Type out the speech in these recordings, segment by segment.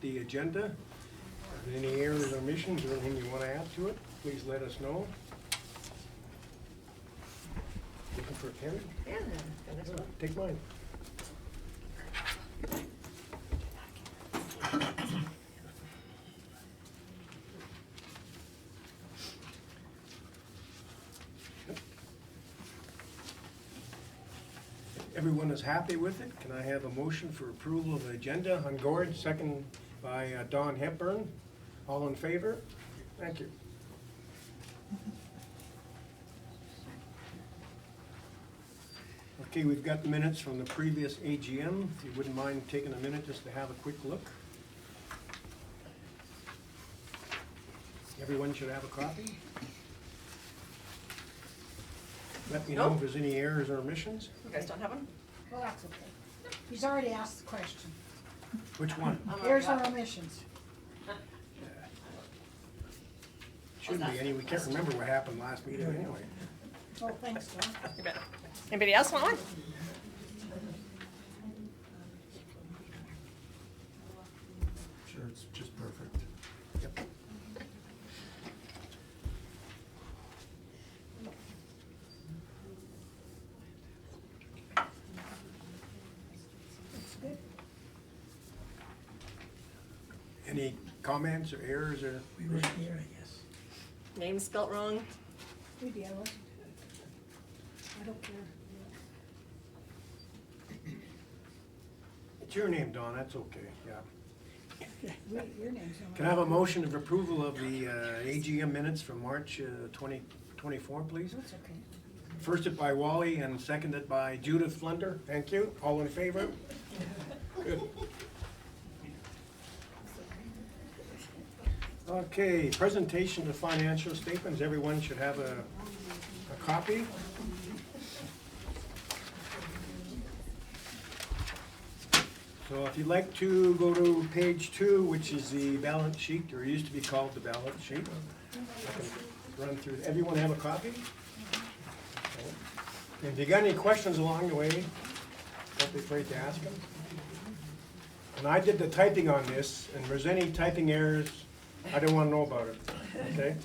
the agenda. If there are any errors or omissions or anything you want to add to it, please let us know. Looking for a pen? Yeah, the next one. Take mine. Everyone is happy with it. Can I have a motion for approval of the agenda on Gord, second by Don Hepburn? All in favor? Thank you. Okay, we've got the minutes from the previous AGM. If you wouldn't mind taking a minute just to have a quick look. Everyone should have a copy. Let me know if there's any errors or omissions. You guys don't have them? Well, that's okay. He's already asked the question. Which one? Here's our omissions. Shouldn't be any. We can't remember what happened last meeting anyway. Oh, thanks, Don. You bet. Anybody else want one? Sure, it's just perfect. Yep. That's good. Any comments or errors or? We were here, I guess. Name spelt wrong? We deal with it. I don't care. It's your name, Don, that's okay, yeah. Your name's on it. Can I have a motion of approval of the AGM minutes from March 2024, please? That's okay. Firsted by Wally and seconded by Judith Flunder. Thank you. All in favor? Good. Okay, presentation of financial statements. Everyone should have a copy. So if you'd like to go to page 2, which is the balance sheet, or it used to be called the balance sheet. I can run through. Everyone have a copy? If you got any questions along the way, don't be afraid to ask them. And I did the typing on this, and if there's any typing errors, I don't want to know about it, okay?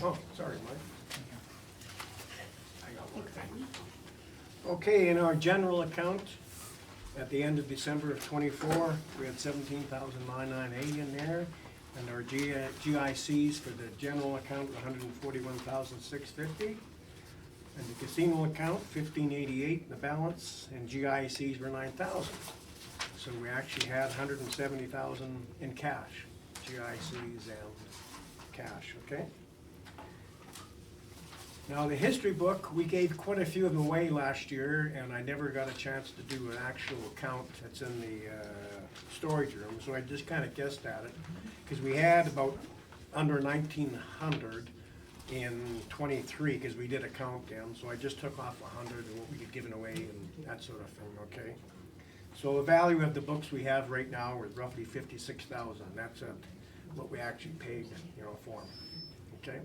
Oh, sorry, Mike. Okay, in our general account, at the end of December of '24, we had $17,998 in there, and our GICs for the general account were $141,650, and the casino account $1,588 in the balance, and GICs were $9,000. So we actually had $170,000 in cash, GICs and cash, okay? Now, the history book, we gave quite a few of them away last year, and I never got a chance to do an actual count that's in the storage room, so I just kind of guessed at it. Because we had about under 1,900 in '23, because we did a count then, so I just took off 100 and what we had given away and that sort of thing, okay? So the value of the books we have right now is roughly $56,000. That's what we actually paid, for them, okay?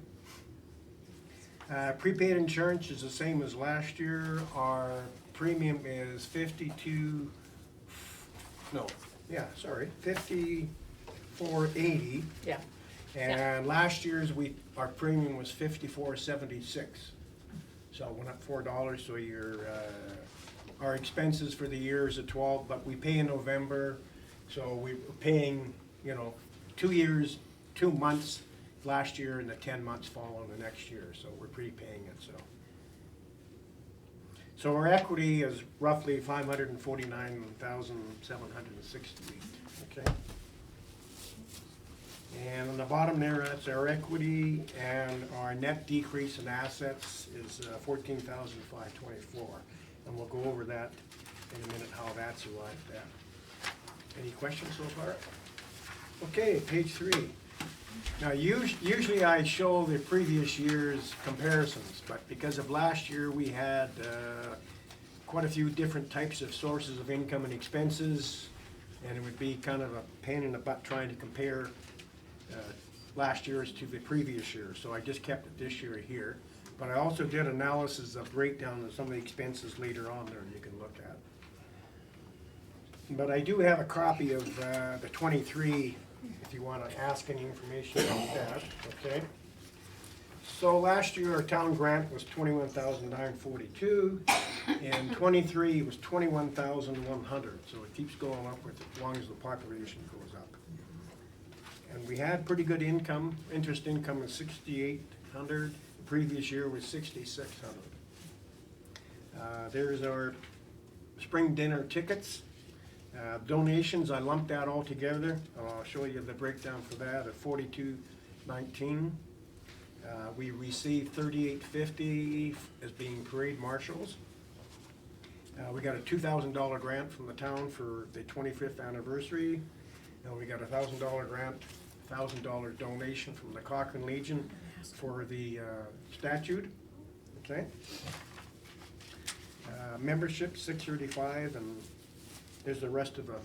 Prepaid insurance is the same as last year. Our premium is $54.80. Yeah. And last year's our premium was $54.76. So it went up $4. So our expenses for the year is at $12, but we pay in November. So we were paying, 2 months last year and the 10 months following the next year, so we're prepaying it, so our equity is roughly $549,768, okay? And on the bottom there, that's our equity, and our net decrease in assets is $14,524, and we'll go over that in a minute, how that's arrived at. Any questions so far? Okay, page 3. Now, usually I show the previous year's comparisons, but because of last year, we had quite a few different types of sources of income and expenses, and it would be kind of a pain in the butt trying to compare last year's to the previous year, so I just kept it this year here. But I also did analysis of breakdown of some of the expenses later on there you can look at. But I do have a copy of the 23, if you want to ask any information about that, okay? So last year, our town grant was 21,942, and 23 was 21,100, so it keeps going upwards as long as the population goes up. And we had pretty good income, interest income was 6,800, the previous year was 6,600. There's our spring dinner tickets. Donations, I lumped that all together. I'll show you the breakdown for that at 4219. We received 3850 as being parade marshals. We got a $2,000 grant from the town for the 25th anniversary. And we got a $1,000 grant, $1,000 donation from the Cochrane Legion for the statute. Okay. Membership 635, and there's the rest of the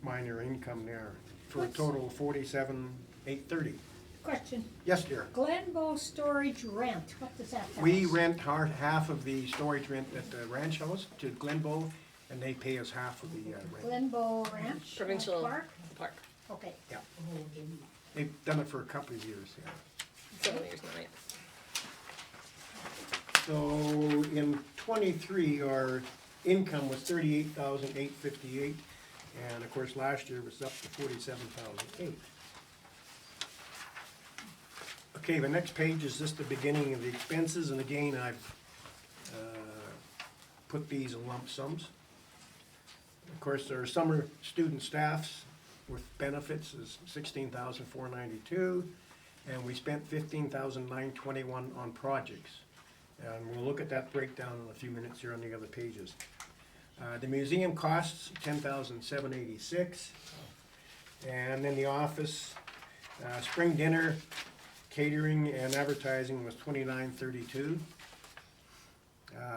minor income there for a total of 47,830. Question, Yes, dear. Glenbow storage rent, what does that tell us? We rent half of the storage rent at the ranch house to Glenbow, and they pay us half of the rent. Glenbow Ranch? Provincial Park? Park. Okay. Yeah. They've done it for a couple of years, yeah. Several years now, right? So in 23, our income was 38,858, and of course last year was up to 47,008. Okay, the next page is just the beginning of the expenses, and again I've put these in lump sums. Of course, our summer student staffs with benefits is 16,492, and we spent 15,921 on projects. And we'll look at that breakdown in a few minutes here on the other pages. The museum costs 10,786, and then the office, spring dinner, catering and advertising was 2932.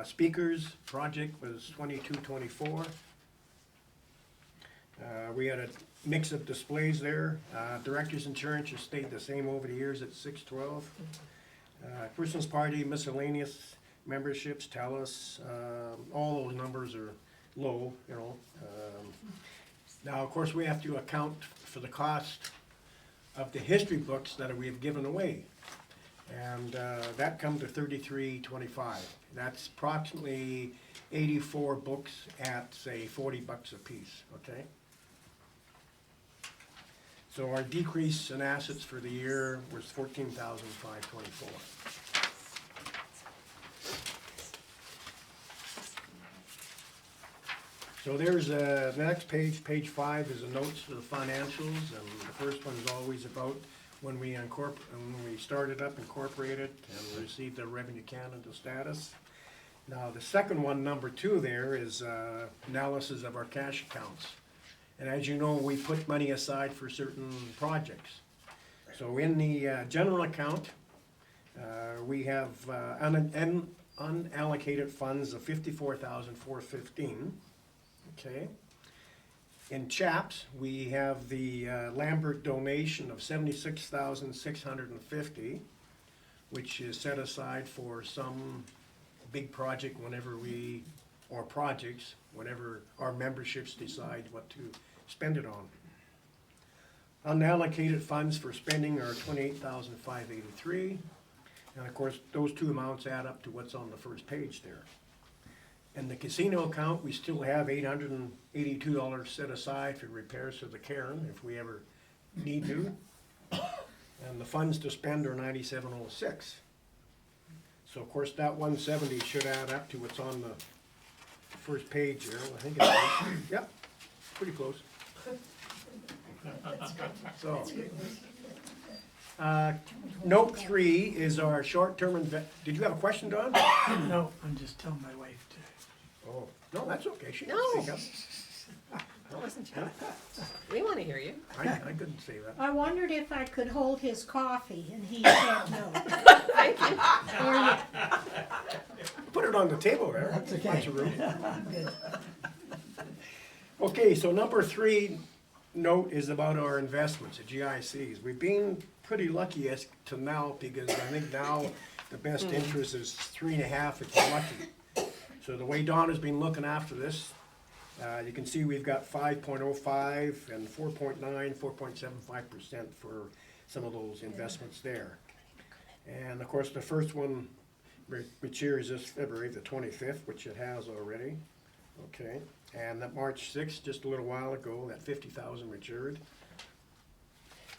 Speakers project was 2224. We had a mix of displays there. Director's insurance has stayed the same over the years at 612. Christmas party, miscellaneous memberships, TELUS, all those numbers are low, you know. Now, of course, we have to account for the cost of the history books that we have given away. And that comes to $33.25. That's approximately 84 books at, say, $40 a piece, okay? So our decrease in assets for the year was 14,524. So there's the next page, page 5 is the notes for the financials, and the first one is always about when we started up, incorporated, and received the Revenue Canada status. Now the second one, number 2 there, is analysis of our cash accounts. And as you know, we put money aside for certain projects. So in the general account, we have unallocated funds of 54,415. Okay. In CHAPS, we have the Lambert donation of 76,650, which is set aside for some big project whenever our memberships decide what to spend it on. Unallocated funds for spending are 28,583, and of course those two amounts add up to what's on the first page there. In the casino account, we still have $882 set aside for repairs to the Cairn if we ever need to, and the funds to spend are 9706. So of course that 170 should add up to what's on the first page here. I think it's, yep, pretty close. So, note 3 is our short-term did you have a question, Don? No, I'm just telling my wife to. Oh, no, that's okay. She can No. speak up. That wasn't you. We want to hear you. I couldn't say that. I wondered if I could hold his coffee, and he said no. Thank you. There you- Put it on the table there. That's okay. Bunch of room. Good. Okay, so number 3 note is about our investments at GICs. We've been pretty lucky as to now, because I think now the best interest is 3.5 if you're lucky. So the way Don has been looking after this, You can see we've got 5.05 and 4.9, 4.75% for some of those investments there. And of course, the first one matures this February, the 25th, which it has already. Okay, and that March 6th, just a little while ago, that 50,000 matured.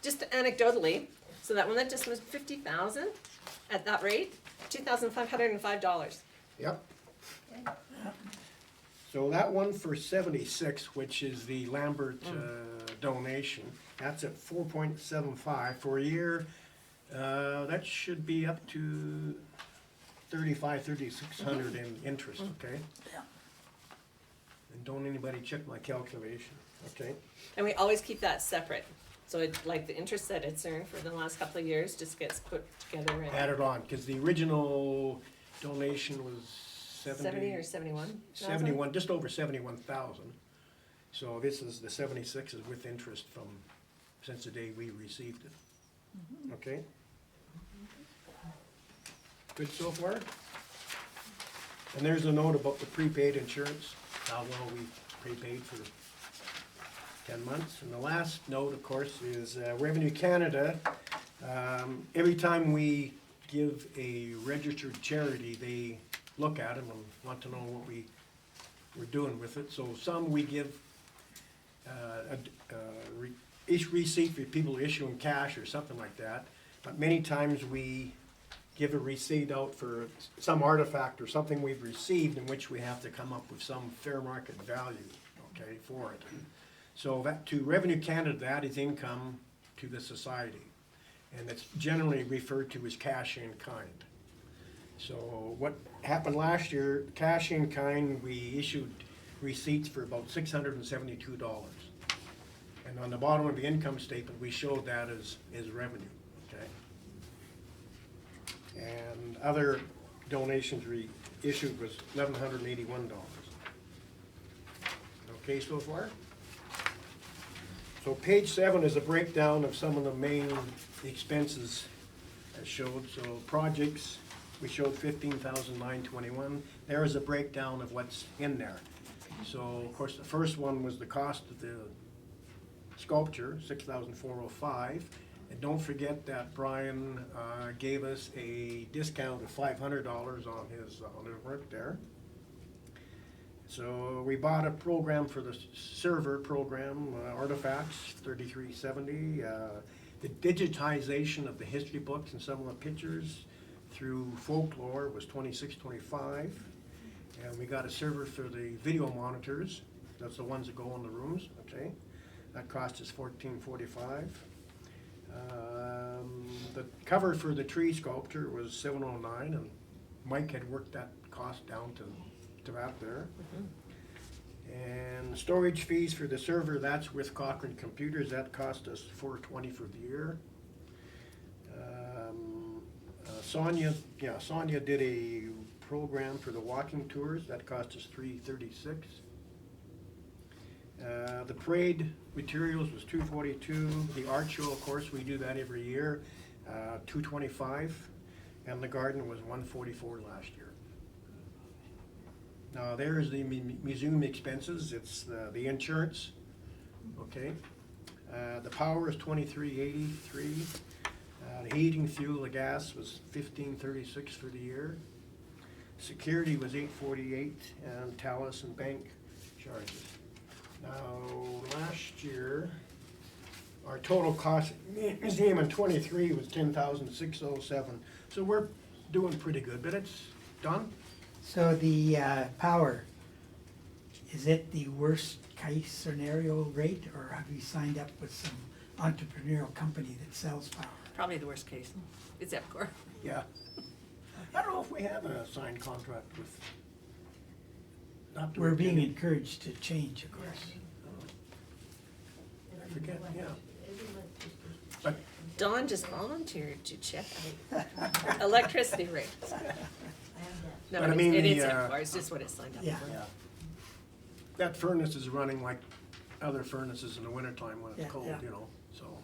Just anecdotally, so that one that just was 50,000 at that rate, $2,505. Yep. So that one for 76, which is the Lambert donation, that's at 4.75 for a year. That should be up to 3,600 in interest, okay? Yeah. And don't anybody check my calculation, okay? And we always keep that separate. So it, like the interest that it's earned for the last couple of years just gets put together and Added on, because the original donation was 70 or 71? 71, just over 71,000. So this is, the 76 is with interest from, since the day we received it. Okay? Good so far? And there's a note about the prepaid insurance, how well we prepaid for 10 months. And the last note, of course, is Revenue Canada. Every time we give a registered charity, they look at them and want to know what we're doing with it. So some we give each receipt for people issuing cash or something like that. But many times we give a receipt out for some artifact or something we've received in which we have to come up with some fair market value, okay, for it. So that, to Revenue Canada, that is income to the society. And it's generally referred to as cash in kind. So what happened last year, cash in kind, we issued receipts for about $672. And on the bottom of the income statement, we showed that as revenue, okay? And other donations we issued was $1,181. Okay so far? So page 7 is a breakdown of some of the main expenses as showed. So projects, we showed 15,921. There is a breakdown of what's in there. So of course the first one was the cost of the sculpture, 6,405. And don't forget that Brian gave us a discount of $500 on his work there. So we bought a program for the server program, Artifacts, $33.70. The digitization of the history books and some of the pictures through Folklore was $26.25. And we got a server for the video monitors. That's the ones that go in the rooms, okay? That cost us $14.45. The cover for the tree sculpture was $709, and Mike had worked that cost down to that there. And storage fees for the server, that's with Cochrane Computers, that cost us $420 for the year. Sonia did a program for the walking tours, that cost us $336. The parade materials was $242. The art show, of course, we do that every year, $225. And the garden was $144 last year. Now there's the museum expenses. It's the insurance, okay. The power is $23.83. The heating, fuel, the gas was $15.36 for the year. Security was $848, and Talus and bank charges. Now last year, our total cost museum in '23 was $10,607. So we're doing pretty good, but it's done. So the power, is it the worst case scenario rate, or have you signed up with some entrepreneurial company that sells power? Probably the worst case. It's EPCOR. Yeah. I don't know if we have a signed contract with. Not We're being directly. encouraged to change, of course. I forget, yeah. But Dawn just volunteered to check out electricity rates. No, But I mean, it is the, EPCOR, it's just what it's signed up Yeah. for. yeah, that furnace is running like other furnaces in the wintertime when it's Yeah, cold, yeah. you know, so.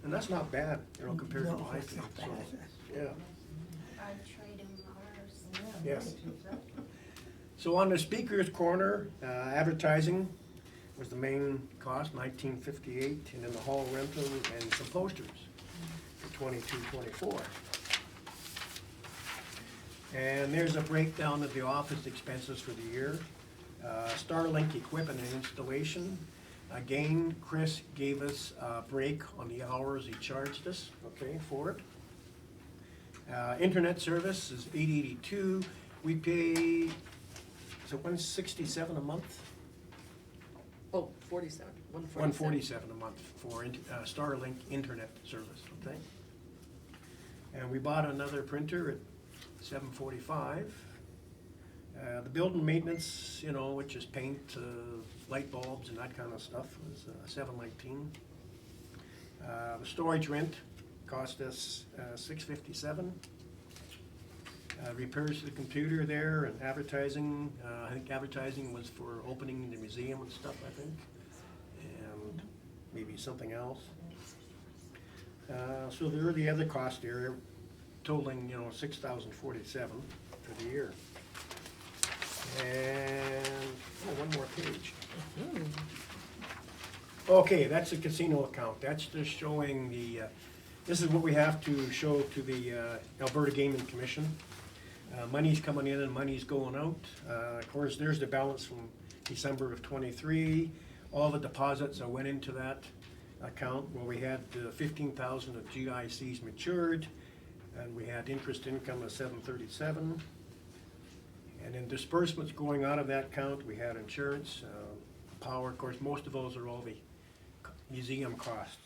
And that's not bad, you know, compared to No, my it's thing, not so, bad. yeah. I'm trading ours. Yes. So on the speaker's corner, advertising was the main cost, $19.58, and then the hall rental and some posters for $22.24. And there's a breakdown of the office expenses for the year. Starlink equipment and installation. Again, Chris gave us a break on the hours he charged us, okay, for it. Internet service is $882. We pay, is it $167 a month? Oh, 47, 147. $147 a month for Starlink internet service, okay? And we bought another printer at $745. The building maintenance, you know, which is paint, light bulbs and that kind of stuff, was $719. The storage rent cost us $657. Repairs to the computer there and advertising, I think advertising was for opening the museum and stuff, I think, and maybe something else. So there are the other costs there, totaling, you know, $6,047 for the year. And, one more page. Okay, that's the casino account. That's just showing the, this is what we have to show to the Alberta Gaming Commission. Money's coming in and money's going out. Of course, there's the balance from December of '23. All the deposits that went into that account, well, we had 15,000 of GICs matured, and we had interest income of $737. And then disbursements going out of that account, we had insurance, power, of course, most of those are all the museum costs,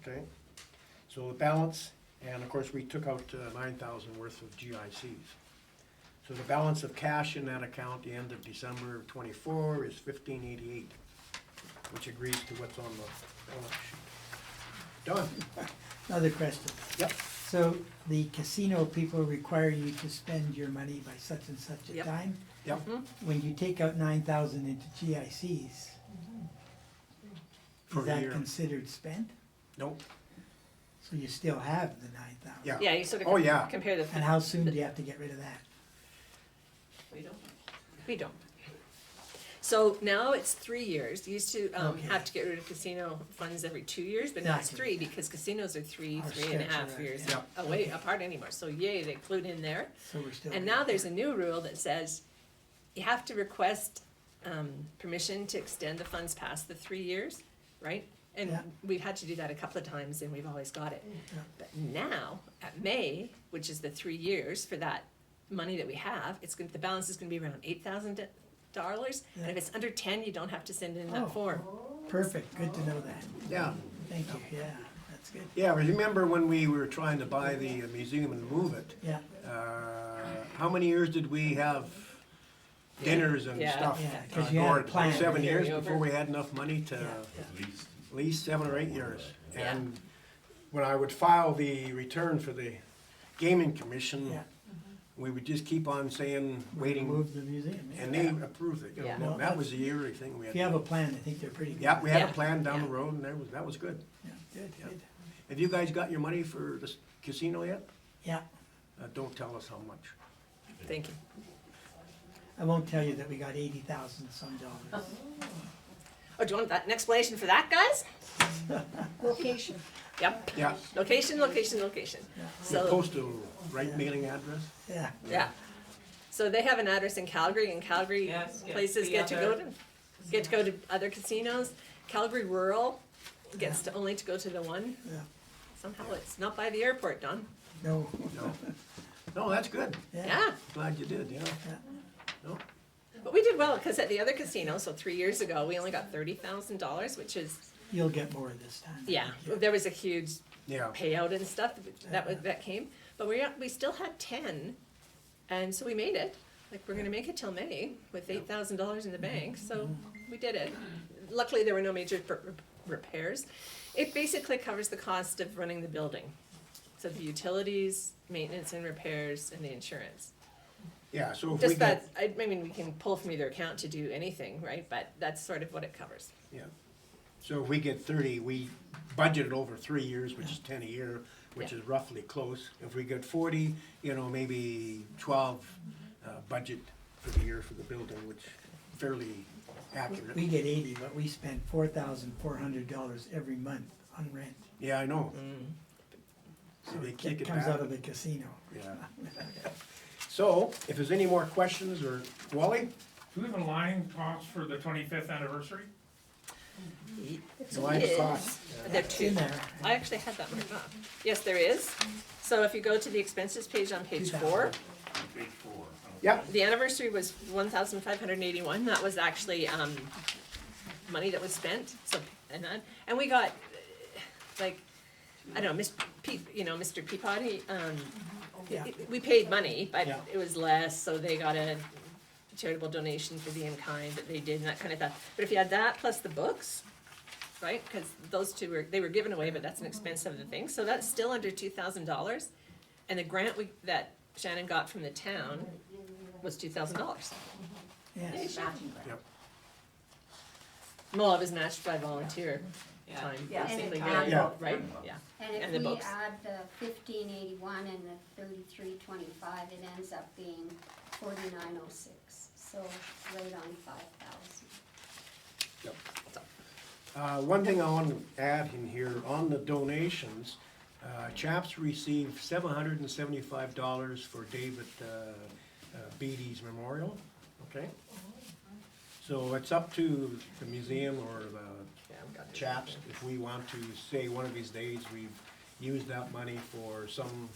okay? So the balance, and of course, we took out 9,000 worth of GICs. So the balance of cash in that account, the end of December of '24, is $1,588, which agrees to what's on the balance sheet. Done. Another question. Yep. So the casino people require you to spend your money by such and such a Yep. time? Yep. When you take out 9,000 into GICs, For is the that year. considered spent? Nope. So you still have the 9,000? Yeah. Yeah, you sort of Oh, yeah. compare the. And how soon do you have to get rid of that? We don't. So now it's 3 years. You used to Okay. have to get rid of casino funds every 2 years, but now it's Exactly. 3 because casinos are three Or and a half stretch, years yeah. away apart anymore. So yay, they include in there. So we're still. And now there's a new rule that says you have to request permission to extend the funds past the 3 years, right? And Yeah. we've had to do that a couple of times and we've always got it. Yeah. But now, at May, which is the 3 years for that money that we have, the balance is gonna be around $8,000. And Yeah. if it's under 10, you don't have to send in Oh. that form. Perfect, good to know that. Yeah. Thank you, yeah, that's good. Yeah, remember when we were trying to buy the museum and move it? Yeah, How many years did we have dinners and Yeah. stuff? Yeah, 'cause you had a Gord? plan. 7 years Carry before over. we had enough money to, yeah, at least 7 or 8 years. Yeah. And when I would file the return for the gaming commission, yeah. we would just keep on saying, waiting, Move the museum, yeah. and they approved it. You Yeah. know, No, that was a yearly thing we had. If you have a plan, I think they're pretty good. Yeah, we had a Yeah. plan down the Yeah. road, and that was good. Yeah, good, Yeah. good. Have you guys got your money for the casino yet? Yeah, Don't tell us how much. Thank you. I won't tell you that we got 80,000 some dollars. Oh, do you want an explanation for that, guys? Location. Yep. Yeah. Location, location, location. The So, postal, right mailing address? Yeah, yeah. So they have an address in Calgary, and Calgary Yes, yes, places the get to go other- to other casinos. Calgary Rural gets to only to go to the one. yeah, Somehow it's not by the airport, Don. no, No. No, that's good. yeah, Yeah. Glad you did, yeah. yeah. No? But we did well, because at the other casino, so 3 years ago, we only got $30,000, which is, You'll get more this time. I yeah, think, there was a huge Yeah. payout and stuff that came. But we still had 10, and so we made it. Like, we're gonna make it till May with $8,000 in the bank, so we did it. Luckily, there were no major repairs. It basically covers the cost of running the building. So the utilities, maintenance and repairs, and the insurance. Yeah, so if we Just get, that, I mean, we can pull from either account to do anything, right? But that's sort of what it covers. yeah. So if we get 30, we budgeted over 3 years, which is 10 a year, which Yeah. is roughly close. If we get 40, you know, maybe 12 budget for the year for the building, which fairly accurate. We get 80, but we spend $4,400 every month on rent. Yeah, I know. So They kick it it comes back. out of the casino. Yeah. So, if there's any more questions, or, Wally? Do we have a line cost for the 25th anniversary? The line Yes. cost. There are It's two. in there. I actually had that marked up. Yes, there is. So if you go to the expenses page on page 4, Page 4. Yeah, the anniversary was 1,581. That was actually, money that was spent, so, and we got, like, I don't know, Mr. Peabody, Yeah. we paid money, but Yeah. it was less, so they got a charitable donation for the in-kind that they did and that kind of stuff. But if you had that plus the books, right, cause those two they were given away, but that's an expense of the thing, so that's still under $2,000. And the grant that Shannon got from the town was $2,000. Yes. yep. Well, it was matched by volunteer time, Yeah. basically, Yeah. yeah, right, yeah. And And if the we books. add the 1581 and the 3325, it ends up being 4906, so right on 5,000. One thing I want to add in here, on the donations, CHAPS received $775 for David Beatty's memorial, okay? So it's up to the museum or the Yeah, we got it. CHAPS, if we want to say one of these days we've used that money for some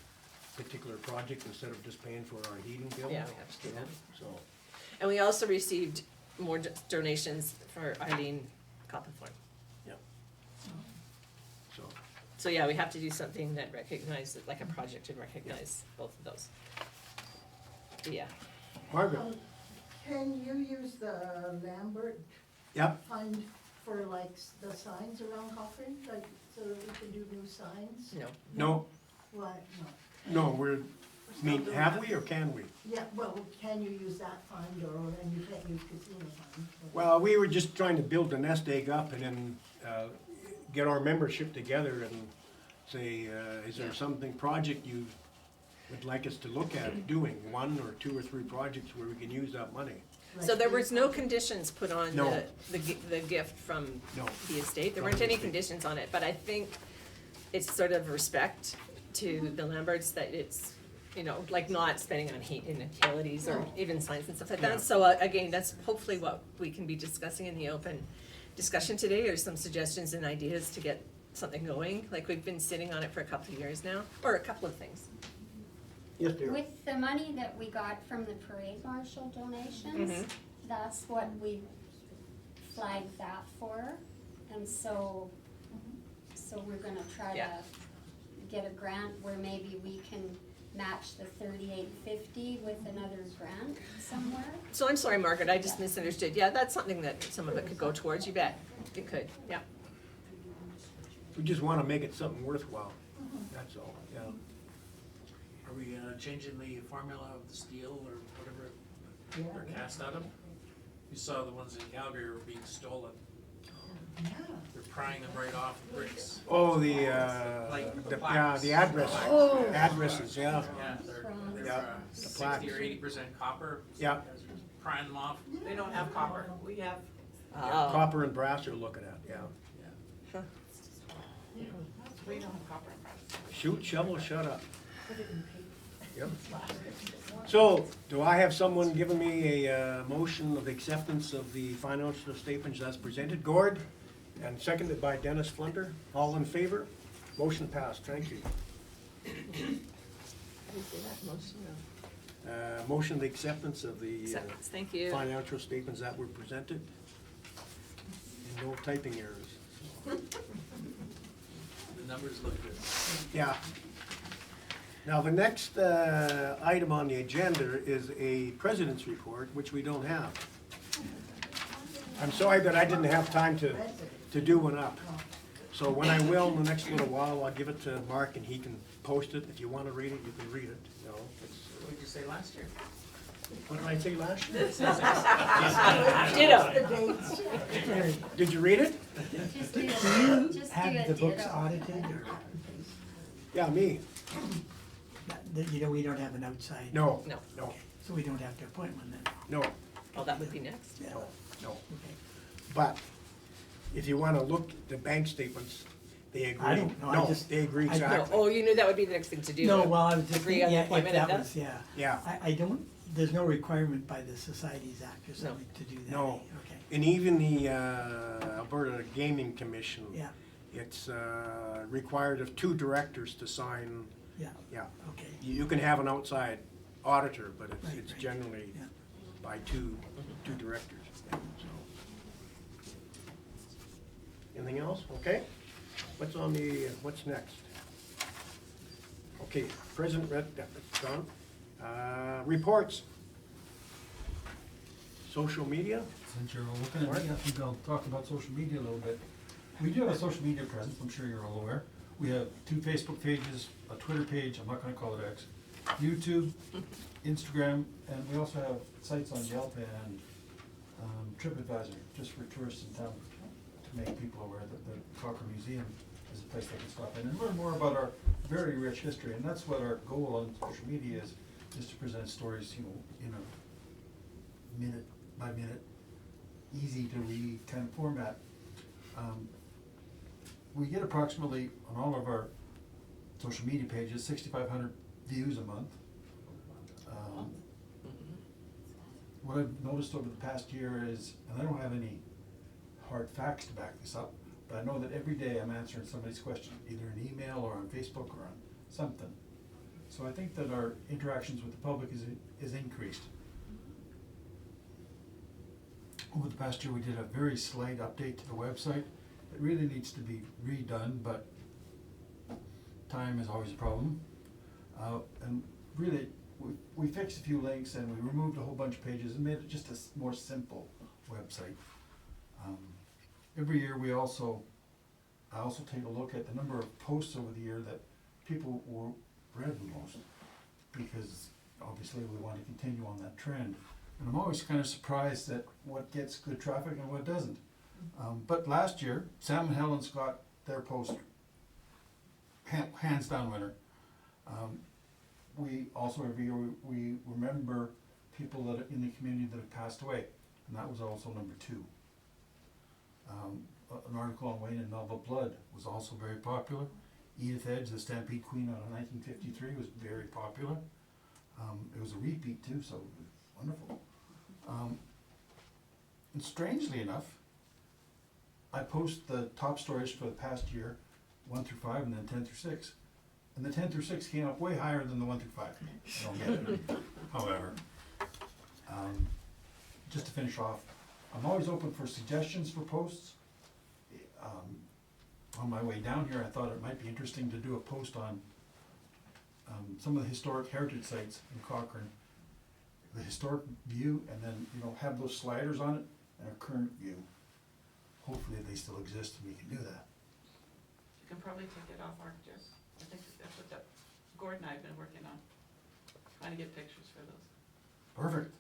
particular project instead of just paying for our heating bill. Yeah, we have to do that. So, And we also received more donations for Eileen Coppenthorne. so, So yeah, we have to do something that recognizes, like a project to recognize both of those. Yeah, Margaret, Can you use the Lambert yep, fund for like the signs around Cochrane, like, so that we can do new signs? no, no, Why no, not? have we or can we? Yeah, well, can you use that fund, or, and you can't use casino fund? but- Well, we were just trying to build the nest egg up and then get our membership together and say, is there something, project you would like us to look at doing? 1 or 2 or 3 projects where we can use that money? so there was no conditions put on No. the gift from No. the estate, there From weren't the any estate. conditions on it, but I think it's sort of respect to the Lamberts that it's, like not spending on heat and utilities or even signs and stuff like Yeah. that. So again, that's hopefully what we can be discussing in the open discussion today, or some suggestions and ideas to get something going. Like we've been sitting on it for a couple of years now, or a couple of things. Yes, dear. With the money that we got from the parade marshal donations, that's what we flagged that for. And so we're gonna try Yeah. to get a grant where maybe we can match the 3850 with another grant somewhere. So I'm sorry, Margaret, I just misunderstood. Yeah, that's something that some of it could go towards, you bet. It could, yeah. We just wanna make it something worthwhile, that's all, yeah. Are we changing the formula of the steel or whatever they're Yeah. cast out of? You saw the ones in Calgary were being stolen. Yeah. They're prying them right off the bricks. Oh, the plaques. address, Oh. addresses, yeah, Yeah, they're Yeah, the 60 plaques. or 80% copper, yeah. prying them off. They don't have copper. We have. Oh, Copper and brass are looking at, yeah. We don't have copper. Shoot, shovel, shut up. Yep. So, do I have someone giving me a motion of acceptance of the financial statements as presented? Gord, and seconded by Dennis Flunter. All in favor? Motion passed, thank you. Motion of acceptance of the acceptance, thank you. financial statements that were presented. And no typing errors. The numbers look good. Yeah. Now, the next item on the agenda is a president's report, which we don't have. I'm sorry that I didn't have time to do one up. So when I will, in the next little while, I'll give it to Mark and he can post it. If you want to read it, you can read it. You know, What did you say last year? what did I say last year? Ditto. The dates. Did you read it? Just do Do a, you just do have a the books ditto. audited, or, Yeah, me. we don't have an outside? No. No. No. So we don't have to appoint one then? No, Oh, that would be next. Yeah, no. okay. But if you wanna look at the bank statements, they agree. I don't know, I No, just- they agree I- No, exactly. oh, you knew that would be the next thing to do. No, well, I was just Agree thinking, on the yeah, if appointment of that that? was, yeah. Yeah, I don't, there's no requirement by the Societies Act or something to do that, No. eh? Okay, and even the Alberta Gaming Commission, yeah, it's required of 2 directors to sign, yeah, yeah. okay. You can have an outside auditor, but Right, it's right. generally Yeah. by two directors. Yeah, so. Anything else? Okay. What's next? Okay, President Red, that's done. Reports. Social media? Since you're all looking at me, I think I'll talk about social media a little bit. We do have a social media presence, I'm sure you're all aware. We have 2 Facebook pages, a Twitter page, I'm not gonna call it X, YouTube, Instagram, and we also have sites on Yelp and TripAdvisor, just for tourists in town, to make people aware that the Cochrane Museum is a place they can stop in and learn more about our very rich history. And that's what our goal on social media is to present stories, you know, in a minute by minute, easy to read kind of format. We get approximately, on all of our social media pages, 6,500 views a month. What I've noticed over the past year is, and I don't have any hard facts to back this up, but I know that every day I'm answering somebody's question, either in email or on Facebook or on something. So I think that our interactions with the public is increased. Over the past year, we did a very slight update to the website. It really needs to be redone, but time is always a problem. And really, we fixed a few links and we removed a whole bunch of pages and made it just a more simple website. Every year I also take a look at the number of posts over the year that people read the most, because obviously we want to continue on that trend. And I'm always kind of surprised at what gets good traffic and what doesn't. But last year, Sam and Helen's got their post hands down winner. We also every year we remember people that are in the community that have passed away, and that was also number 2. An article on Wayne and Melva Blood was also very popular. Edith Edge, the Stampede Queen out of 1953, was very popular. It was a repeat too, so it was wonderful. And strangely enough, I post the top stories for the past year, 1 through 5, and then 10 through 6. And the 10 through 6 came up way higher than the 1 through 5. I don't get it. However, just to finish off, I'm always open for suggestions for posts. On my way down here, I thought it might be interesting to do a post on some of the historic heritage sites in Cochrane, the historic view, and then, you know, have those sliders on it and a current view. Hopefully they still exist and we can do that. You can probably take it off ArcGIS. I think that's what Gordon and I have been working on, trying to get pictures for those. Perfect.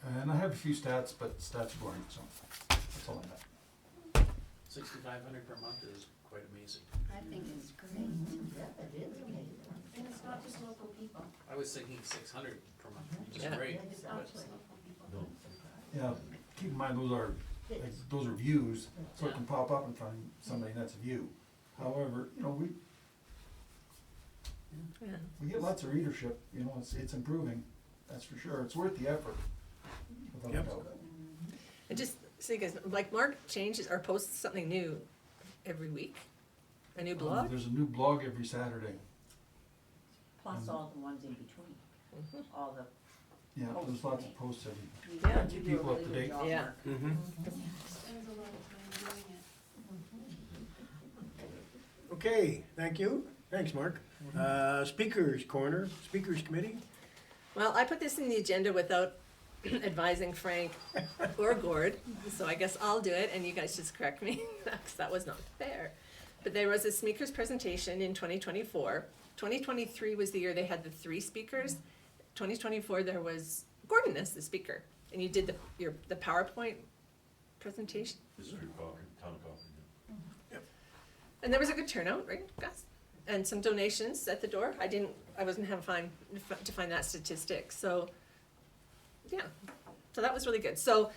And I have a few stats, but stats are boring, so that's all I have. 6,500 per month is quite amazing. I think it's great. Yeah, it is amazing. And it's not just local people. I was thinking 600 per month, which is Yeah. great. It's not just local people. Yeah, keep in mind, those are views, so it can pop up in front of somebody and that's a view. However, you know, Yeah. we get lots of readership, you know, it's improving, that's for sure. It's worth the effort, without a Yep. doubt. And just so you guys, like Mark changes or posts something new every week, a new blog. There's a new blog every Saturday. Plus all the ones in between, all the, Yeah, there's lots of posts every, you Yeah. do Keep a people up really to good date. job, Yeah. Mark. Spends a lot of time doing it. Okay, thank you. Thanks, Mark. Speakers Corner, Speakers Committee. Well, I put this in the agenda without advising Frank or Gord, so I guess I'll do it and you guys just correct me, because that was not fair. But there was a speakers presentation in 2024. 2023 was the year they had the 3 speakers. 2024 there was Gordon as the speaker, and you did the PowerPoint presentation. History of Cochrane, town of Cochrane. And there was a good turnout, right, Gus? and some donations at the door. I wasn't having fun to find that statistic, so, yeah. So that was really good. So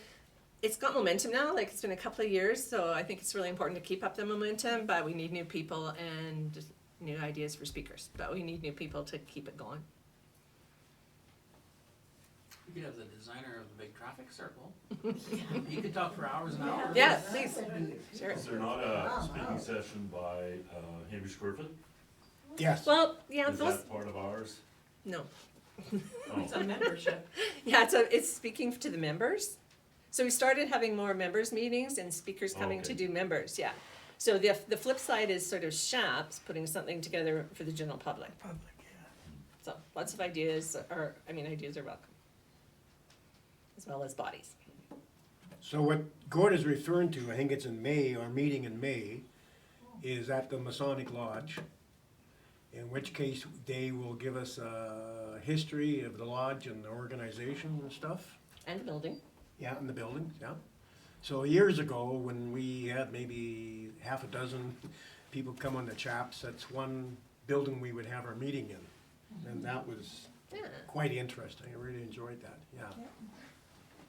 it's got momentum now, like it's been a couple of years, so I think it's really important to keep up the momentum, but we need new people and just new ideas for speakers, but we need new people to keep it going. You could have the designer of the big traffic circle. You could talk for hours and hours. Yeah, please, sure. Is there not a speaking session by Henry Squirford? Yes. Well, yeah, Is those, that part of ours? no. It's a membership. Yeah, it's speaking to the members. So we started having more members meetings and speakers coming to Okay. do members, yeah. So the flip side is sort of CHAPS putting something together for the general public. Public, yeah. So lots of ideas ideas are welcome, as well as bodies. So what Gord is referring to, I think it's in May, our meeting in May, is at the Masonic Lodge. In which case, they will give us a history of the lodge and the organization and stuff. And the building. Yeah, in the buildings, yeah. So years ago, when we had maybe half a dozen people come on the CHAPS, that's one building we would have our meeting in. And that was Yeah. quite interesting, I really enjoyed that, yeah.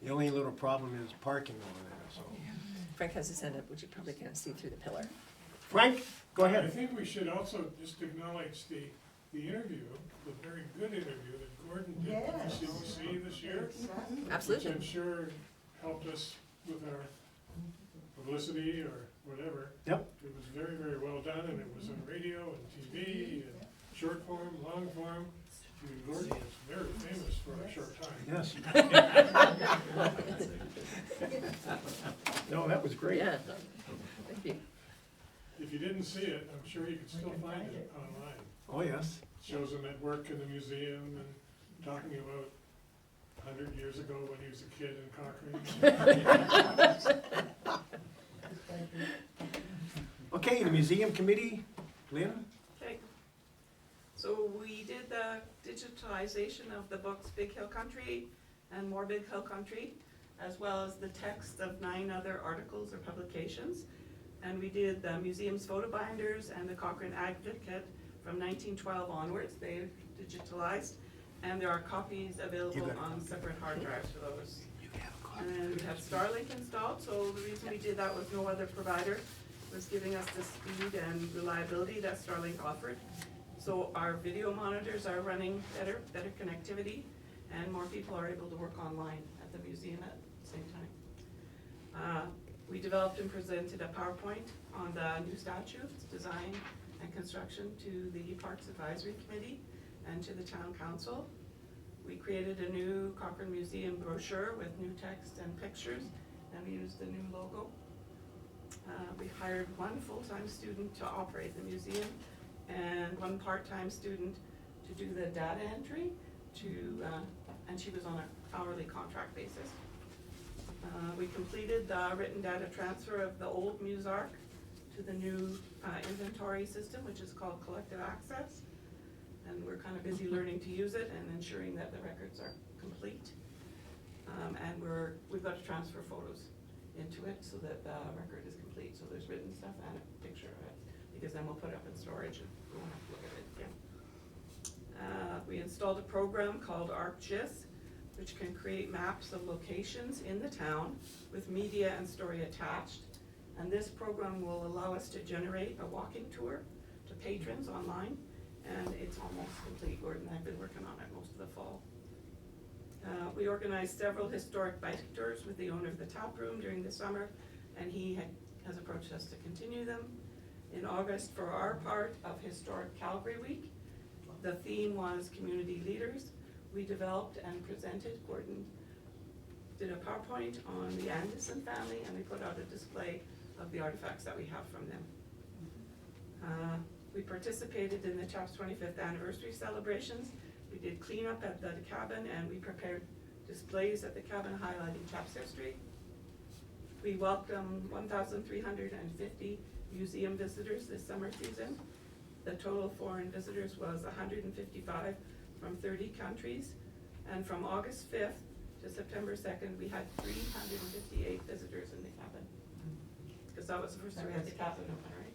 The only little problem is parking over there, so. Frank has his hand up, which you probably can't see through the pillar. Frank, go I ahead. think we should also just acknowledge the interview, the very good interview that Gordon did with Yes. the CBC this year. Absolutely. Which I'm sure helped us with our publicity or whatever. Yep. It was very, very well done, and it was on radio and TV and short form, long form. I mean, Gordon was very famous for a short time. Yes. No, that was great. Yeah. Thank you. If you didn't see it, I'm sure you could still find it online. Oh, yes. Shows him at work in the museum and talking about 100 years ago when he was a kid in Cochrane. Okay, the museum committee, Lynn? Okay. So we did the digitalization of the books Big Hill Country and More Big Hill Country, as well as the text of 9 other articles or publications. And we did the museum's photo binders and the Cochrane Advocate from 1912 onwards. They digitalized, and there are copies available on separate hard drives for those. And we have Starlink installed, so the reason we did that was no other provider was giving us the speed and reliability that Starlink offered. So our video monitors are running better connectivity, and more people are able to work online at the museum at the same time. We developed and presented a PowerPoint on the new statutes, design and construction to the Parks Advisory Committee and to the Town Council. We created a new Cochrane Museum brochure with new text and pictures, and we used the new logo. We hired 1 full-time student to operate the museum and 1 part-time student to do the data entry and she was on an hourly contract basis. We completed the written data transfer of the old MuseArc to the new inventory system, which is called Collective Access. And we're kind of busy learning to use it and ensuring that the records are complete. And we've got to transfer photos into it so that the record is complete. So there's written stuff and a picture of it, because then we'll put it up in storage and we won't have to look at it again. We installed a program called ArcGIS, which can create maps of locations in the town with media and story attached. And this program will allow us to generate a walking tour to patrons online, and it's almost complete. Gordon and I have been working on it most of the fall. We organized several historic bike tours with the owner of the tap room during the summer, and he has approached us to continue them. In August, for our part of Historic Calgary Week, the theme was community leaders. We developed and presented, Gordon did a PowerPoint on the Anderson family, and we put out a display of the artifacts that we have from them. We participated in the CHAPS 25th anniversary celebrations. We did cleanup at the cabin, and we prepared displays at the cabin highlighting CHAPS history. We welcomed 1,350 museum visitors this summer season. The total foreign visitors was 155 from 30 countries. And from August 5th to September 2nd, we had 358 visitors in the cabin. Because that was the first time we had the cabin open, right?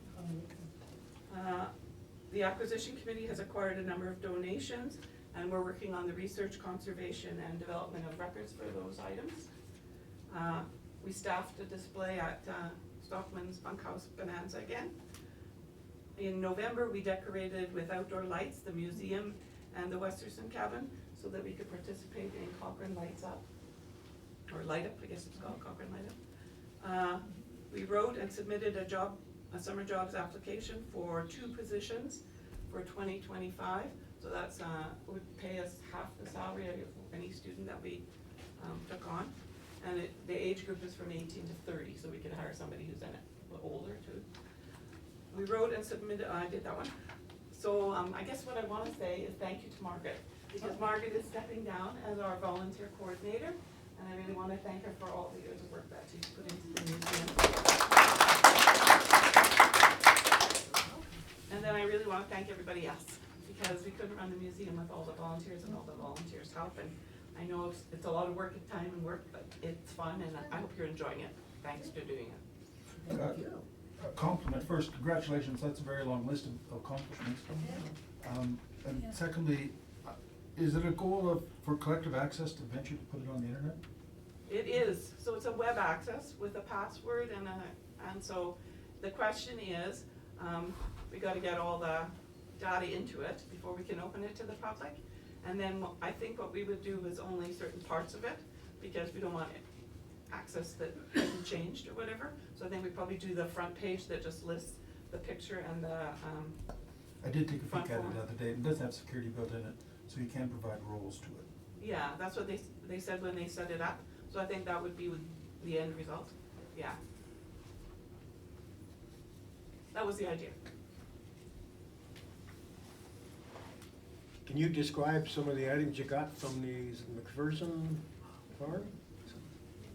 The acquisition committee has acquired a number of donations, and we're working on the research, conservation, and development of records for those items. We staffed a display at Stockman's Bunkhouse Bonanza again. In November, we decorated with outdoor lights the museum and the Westerson cabin so that we could participate in Cochrane Lights Up, or Light Up, I guess it's called, Cochrane Light Up. We wrote and submitted a summer jobs application for 2 positions for 2025. So that's, would pay us half the salary of any student that we took on. And the age group is from 18 to 30, so we could hire somebody who's in it, a little older too. We wrote and submitted, I did that one. So I guess what I want to say is thank you to Margaret, because Margaret is stepping down as our volunteer coordinator, and I really want to thank her for all the years of work that she's put into the museum. And then I really want to thank everybody else, because we couldn't run the museum with all the volunteers and all the volunteers' help. And I know it's a lot of work and time and work, but it's fun, and I hope you're enjoying it. Thanks for doing it. A compliment. First, congratulations, that's a very long list of accomplishments. And secondly, is it a goal for collective access to venture to put it on the internet? It is. So it's a web access with a password, and so the question is, we got to get all the data into it before we can open it to the public. And then I think what we would do is only certain parts of it, because we don't want access that isn't changed or whatever. So I think we probably do the front page that just lists the picture and the I did take a front peek at it form. the other day. It doesn't have security built in it, so you can provide roles to it. Yeah, that's what they said when they set it up. So I think that would be the end result. Yeah. That was the idea. Can you describe some of the items you got from the McPherson farm?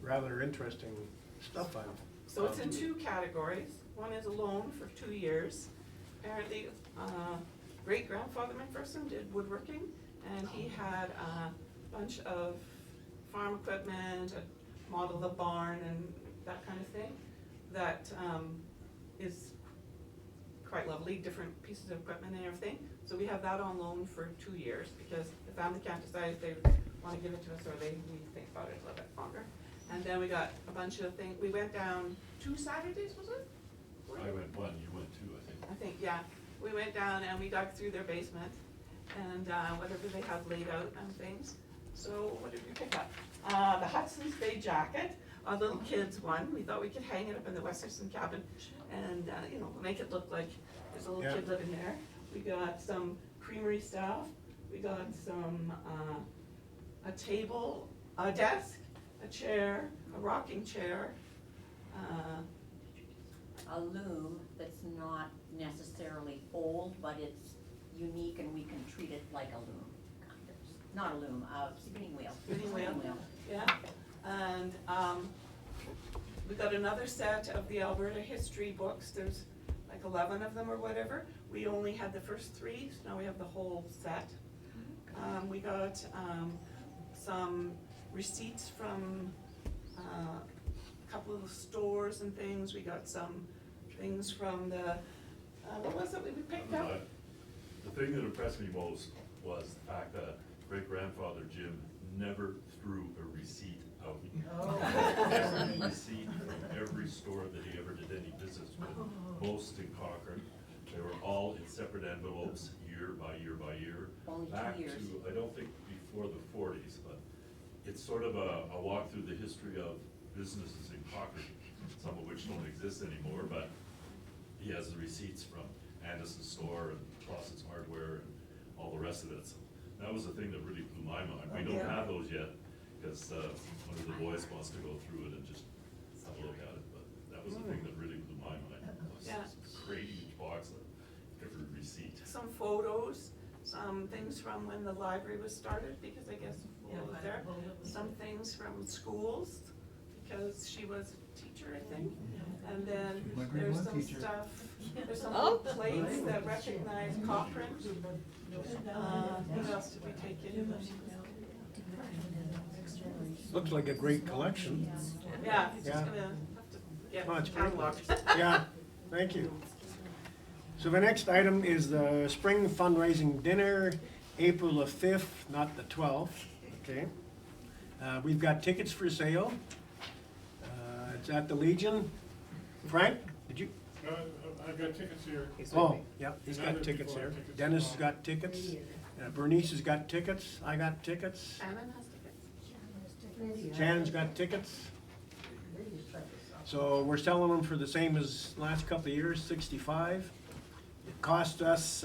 Rather interesting stuff, I So it's in 2 categories. One is a loan for 2 years. Apparently, great-grandfather McPherson did woodworking, and he had a bunch of farm equipment, a model of the barn and that kind of thing, that is quite lovely, different pieces of equipment and everything. So we have that on loan for 2 years, because the family can't decide if they want to give it to us or we think about it a little bit longer. And then we got a bunch of things. We went down 2 Saturdays, was it? I went 1, you went 2, I think. Yeah. We went down and we dug through their basement and whatever they have laid out and things. So what did we pick up? The Hudson's Bay jacket, a little kid's one. We thought we could hang it up in the Westerson cabin and make it look like there's a little kid living there. We got some creamery stuff. We got some a table, a desk, a chair, a rocking chair. A loom that's not necessarily old, but it's unique and we can treat it like a loom, kind of. Not a loom, a spinning wheel. Spinning wheel. Yeah, and we got another set of the Alberta history books. There's like 11 of them or whatever. We only had the first 3, so now we have the whole set. We got some receipts from a couple of stores and things. We got some things from the, what was it we picked up? The thing that impressed me most was the fact that great-grandfather Jim never threw a receipt out. Every receipt from every store that he ever did any business with, most in Cochrane, they were all in separate envelopes, year by year by year. Only 2 Back years. to, I don't think before the 40s, but it's sort of a walk through the history of businesses in Cochrane, some of which don't exist anymore, but he has the receipts from Anderson's store and Clausen's Hardware and all the rest of it. So that was the thing that really blew my mind. We don't have those yet, because one of the boys wants to go through it and just have a look at it, but that was the thing that really blew my mind. Was Yeah. this great huge box of every receipt. Some photos, some things from when the library was started, because I guess Will was there. Some things from schools, because she was a teacher, I think. And then She's my grade there's 1 some teacher. stuff, there's some Oh. plates that recognize Cochrane. What else did we take in? Looks like a great collection. Yeah, just Yeah. gonna have to get Oh, it's great. cataloged. Yeah, thank you. So the next item is the spring fundraising dinner, April the 5th, not the 12th, okay? We've got tickets for sale. It's at the Legion. Frank, did you? I've got tickets here. Oh, yep, he's And other got tickets people there. have tickets as Dennis has well. got tickets. Bernice has got tickets. I got tickets. Shannon has tickets. Shannon's got tickets. So we're selling them for the same as last couple of years, 65. It cost us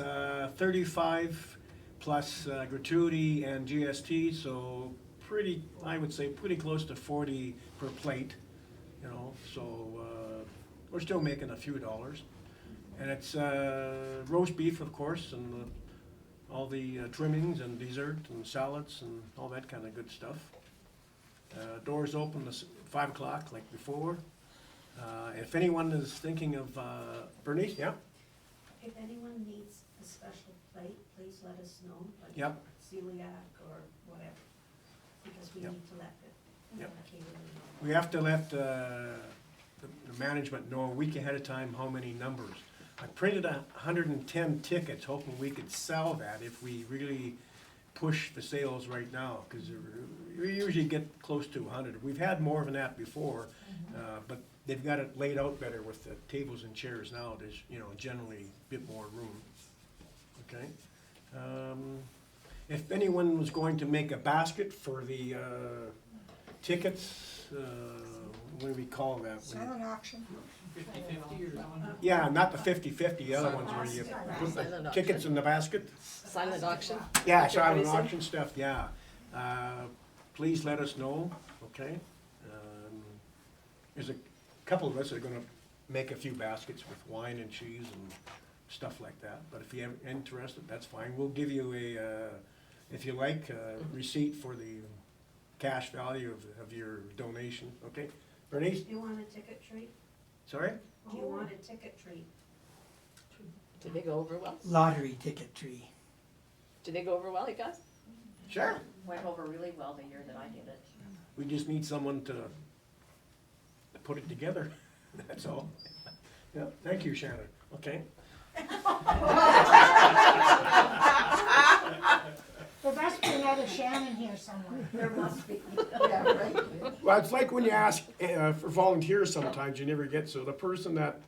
35 plus gratuity and GST, so pretty, I would say, pretty close to 40 per plate, you know, so we're still making a few dollars. And it's roast beef, of course, and all the trimmings and dessert and salads and all that kind of good stuff. Doors open at 5 o'clock like before. If anyone is thinking of, Bernice, yeah? If anyone needs a special plate, please let us know, like Yep. celiac or whatever, because we Yep. need to let the Yep. catering know. We have to let the management know a week ahead of time how many numbers. I printed 110 tickets, hoping we could sell that if we really push the sales right now, because we usually get close to 100. We've had more than that before, but they've got it laid out better with the tables and chairs now. There's, you know, generally a bit more room. Okay. If anyone was going to make a basket for the tickets, what do we call that? Silent auction. 50/50 or something? Yeah, not the 50/50, the other ones where you put Silent the auction. tickets in the basket. Silent auction. Yeah, Is that what he silent said? auction stuff, yeah. Please let us know, okay? There's a couple of us that are gonna make a few baskets with wine and cheese and stuff like that. But if you're interested, that's fine. We'll give you a, if you like, a receipt for the cash value of your donation, okay? Bernice, Do you want a ticket treat? sorry? Do you want a ticket treat? Did they go over well? Lottery ticket tree. Did they go over well, you guys? Sure. Went over really well the year that I did it. We just need someone to put it together, that's all. Yeah, thank you, Shannon, okay? There must be another Shannon here somewhere. There must be, yeah, right? Well, it's like when you ask for volunteers sometimes, you never get, so the person that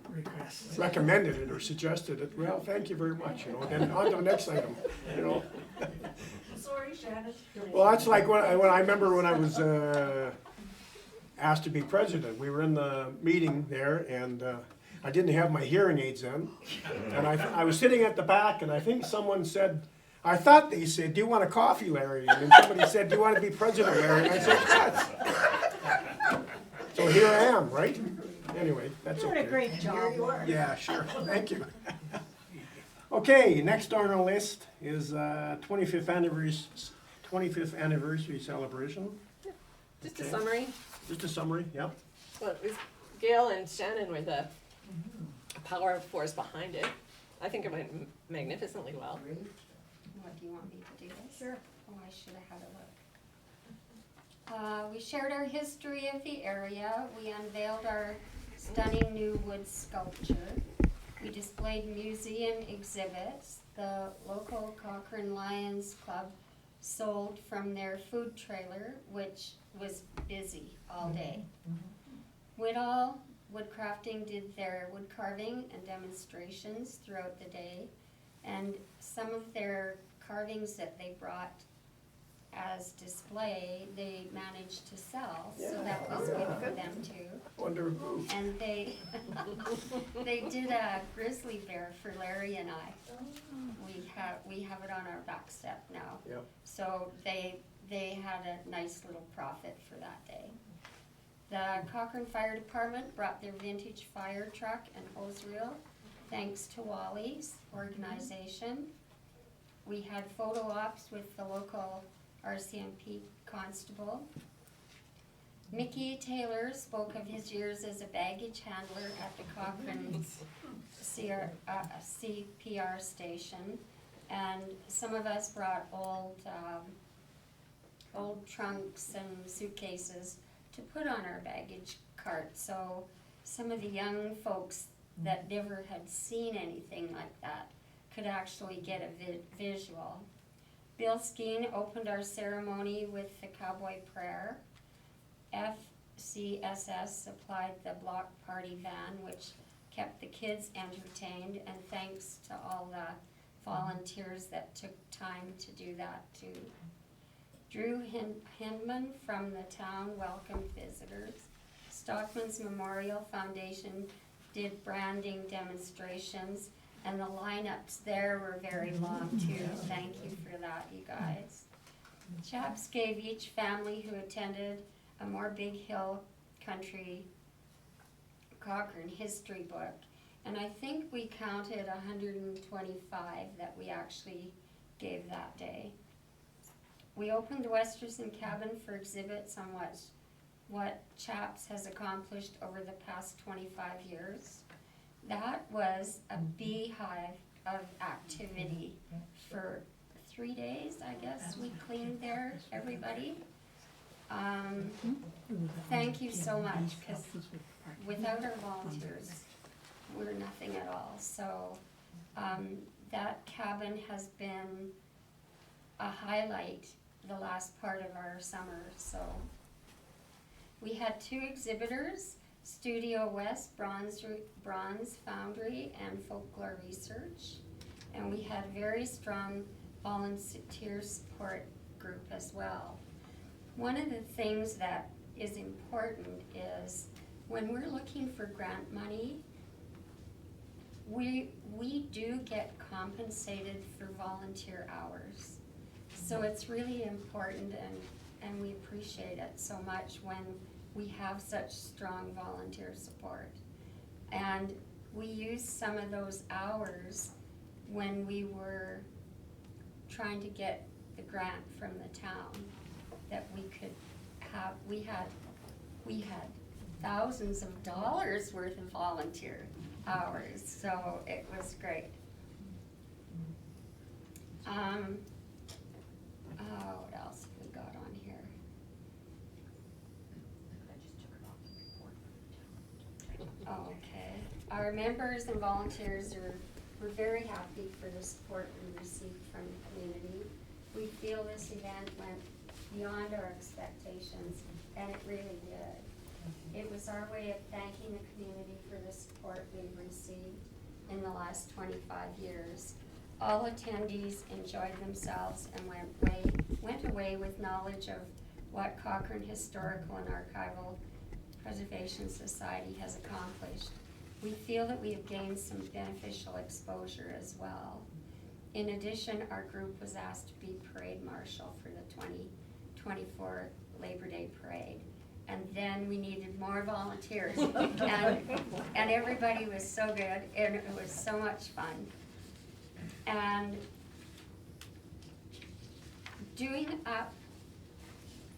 Requests. recommended it or suggested it, well, thank you very much, you know, then on to the next item, you know? Sorry, Shannon. Well, that's like when I remember when I was asked to be president, we were in the meeting there, and I didn't have my hearing aids in, and I was sitting at the back, and I think someone said, I thought they said, do you want a coffee, Larry? And then somebody said, do you want to be president, Larry? And I said, yes. So here I am, right? Anyway, that's Doing okay. a great job. Yeah, sure, thank you. Okay, next on our list is 25th anniversary celebration. Just a Okay. summary. Just a summary, yep. Well, it was Gail and Shannon were the power force behind it. I think it went magnificently well. What, do you want me to do this? Sure. Oh, I should have had a look. We shared our history of the area. We unveiled our stunning new wood sculpture. We displayed museum exhibits. The local Cochrane Lions Club sold from their food trailer, which was busy all day. Woodall Woodcrafting did their wood carving and demonstrations throughout the day. And some of their carvings that they brought as display, they managed to sell, so that was good for them too. Wonder who. And they, they did a grizzly bear for Larry and I. We have it on our back step now. Yep. So they had a nice little profit for that day. The Cochrane Fire Department brought their vintage fire truck and hose reel, thanks to Wally's organization. We had photo ops with the local RCMP constable. Mickey Taylor spoke of his years as a baggage handler at the Cochrane CPR station. And some of us brought old trunks and suitcases to put on our baggage cart. So some of the young folks that never had seen anything like that could actually get a visual. Bill Skeen opened our ceremony with the cowboy prayer. FCSS supplied the block party van, which kept the kids entertained, and thanks to all the volunteers that took time to do that too. Drew Hindman from the town welcomed visitors. Stockman's Memorial Foundation did branding demonstrations, and the lineups there were very long too. Thank you for that, you guys. CHAPS gave each family who attended a more Big Hill Country Cochrane history book, and I think we counted 125 that we actually gave that day. We opened the Westerson Cabin for exhibits on what CHAPS has accomplished over the past 25 years. That was a beehive of activity for 3 days, I guess. We cleaned there, everybody. Thank you so much, because without our volunteers, we're nothing at all. So that cabin has been a highlight the last part of our summer. So we had 2 exhibitors, Studio West, Bronze Foundry, and Folklore Research. And we had very strong volunteer support group as well. One of the things that is important is when we're looking for grant money, we do get compensated for volunteer hours. So it's really important, and we appreciate it so much when we have such strong volunteer support. And we used some of those hours when we were trying to get the grant from the town that we could have. We had thousands of dollars worth of volunteer hours, so it was great. What else have we got on here? Okay, our members and volunteers we're very happy for the support we received from the community. We feel this event went beyond our expectations, and it really did. It was our way of thanking the community for the support we've received in the last 25 years. All attendees enjoyed themselves and went away with knowledge of what Cochrane Historical and Archival Preservation Society has accomplished. We feel that we have gained some beneficial exposure as well. In addition, our group was asked to be parade marshal for the 2024 Labor Day parade. And then we needed more volunteers, and everybody was so good, and it was so much fun. And doing up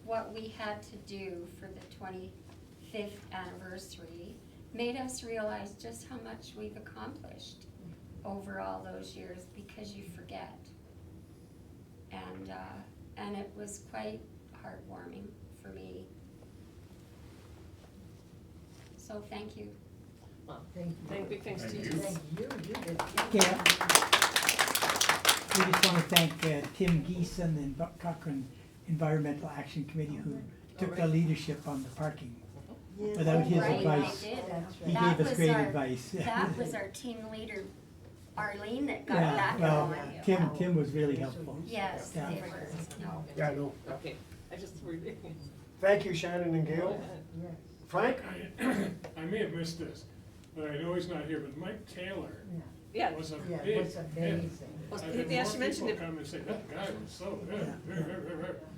what we had to do for the 25th anniversary made us realize just how much we've accomplished over all those years, because you forget. And it was quite heartwarming for me. So thank you. Well, Thank big thanks to you. Thank you, you did. Yeah. We just want to thank Tim Geeson and Cochrane Environmental Action Committee, who took the leadership on the parking. Yes. Without his Right, advice, they did. That's he right. gave us great advice. That was our team leader, Arlene, that got Yeah, that well, going. Tim was really helpful. Yes, Yeah. they were, no. Yeah, I know. Okay, I just really. Thank you, Shannon and Gail. Yes. Frank? I may have missed this, but I know he's not here, but Mike Taylor Yeah. was a Yeah, big it was hit. amazing. Well, I've had yeah, more she mentioned people it. come and say, that guy was so good.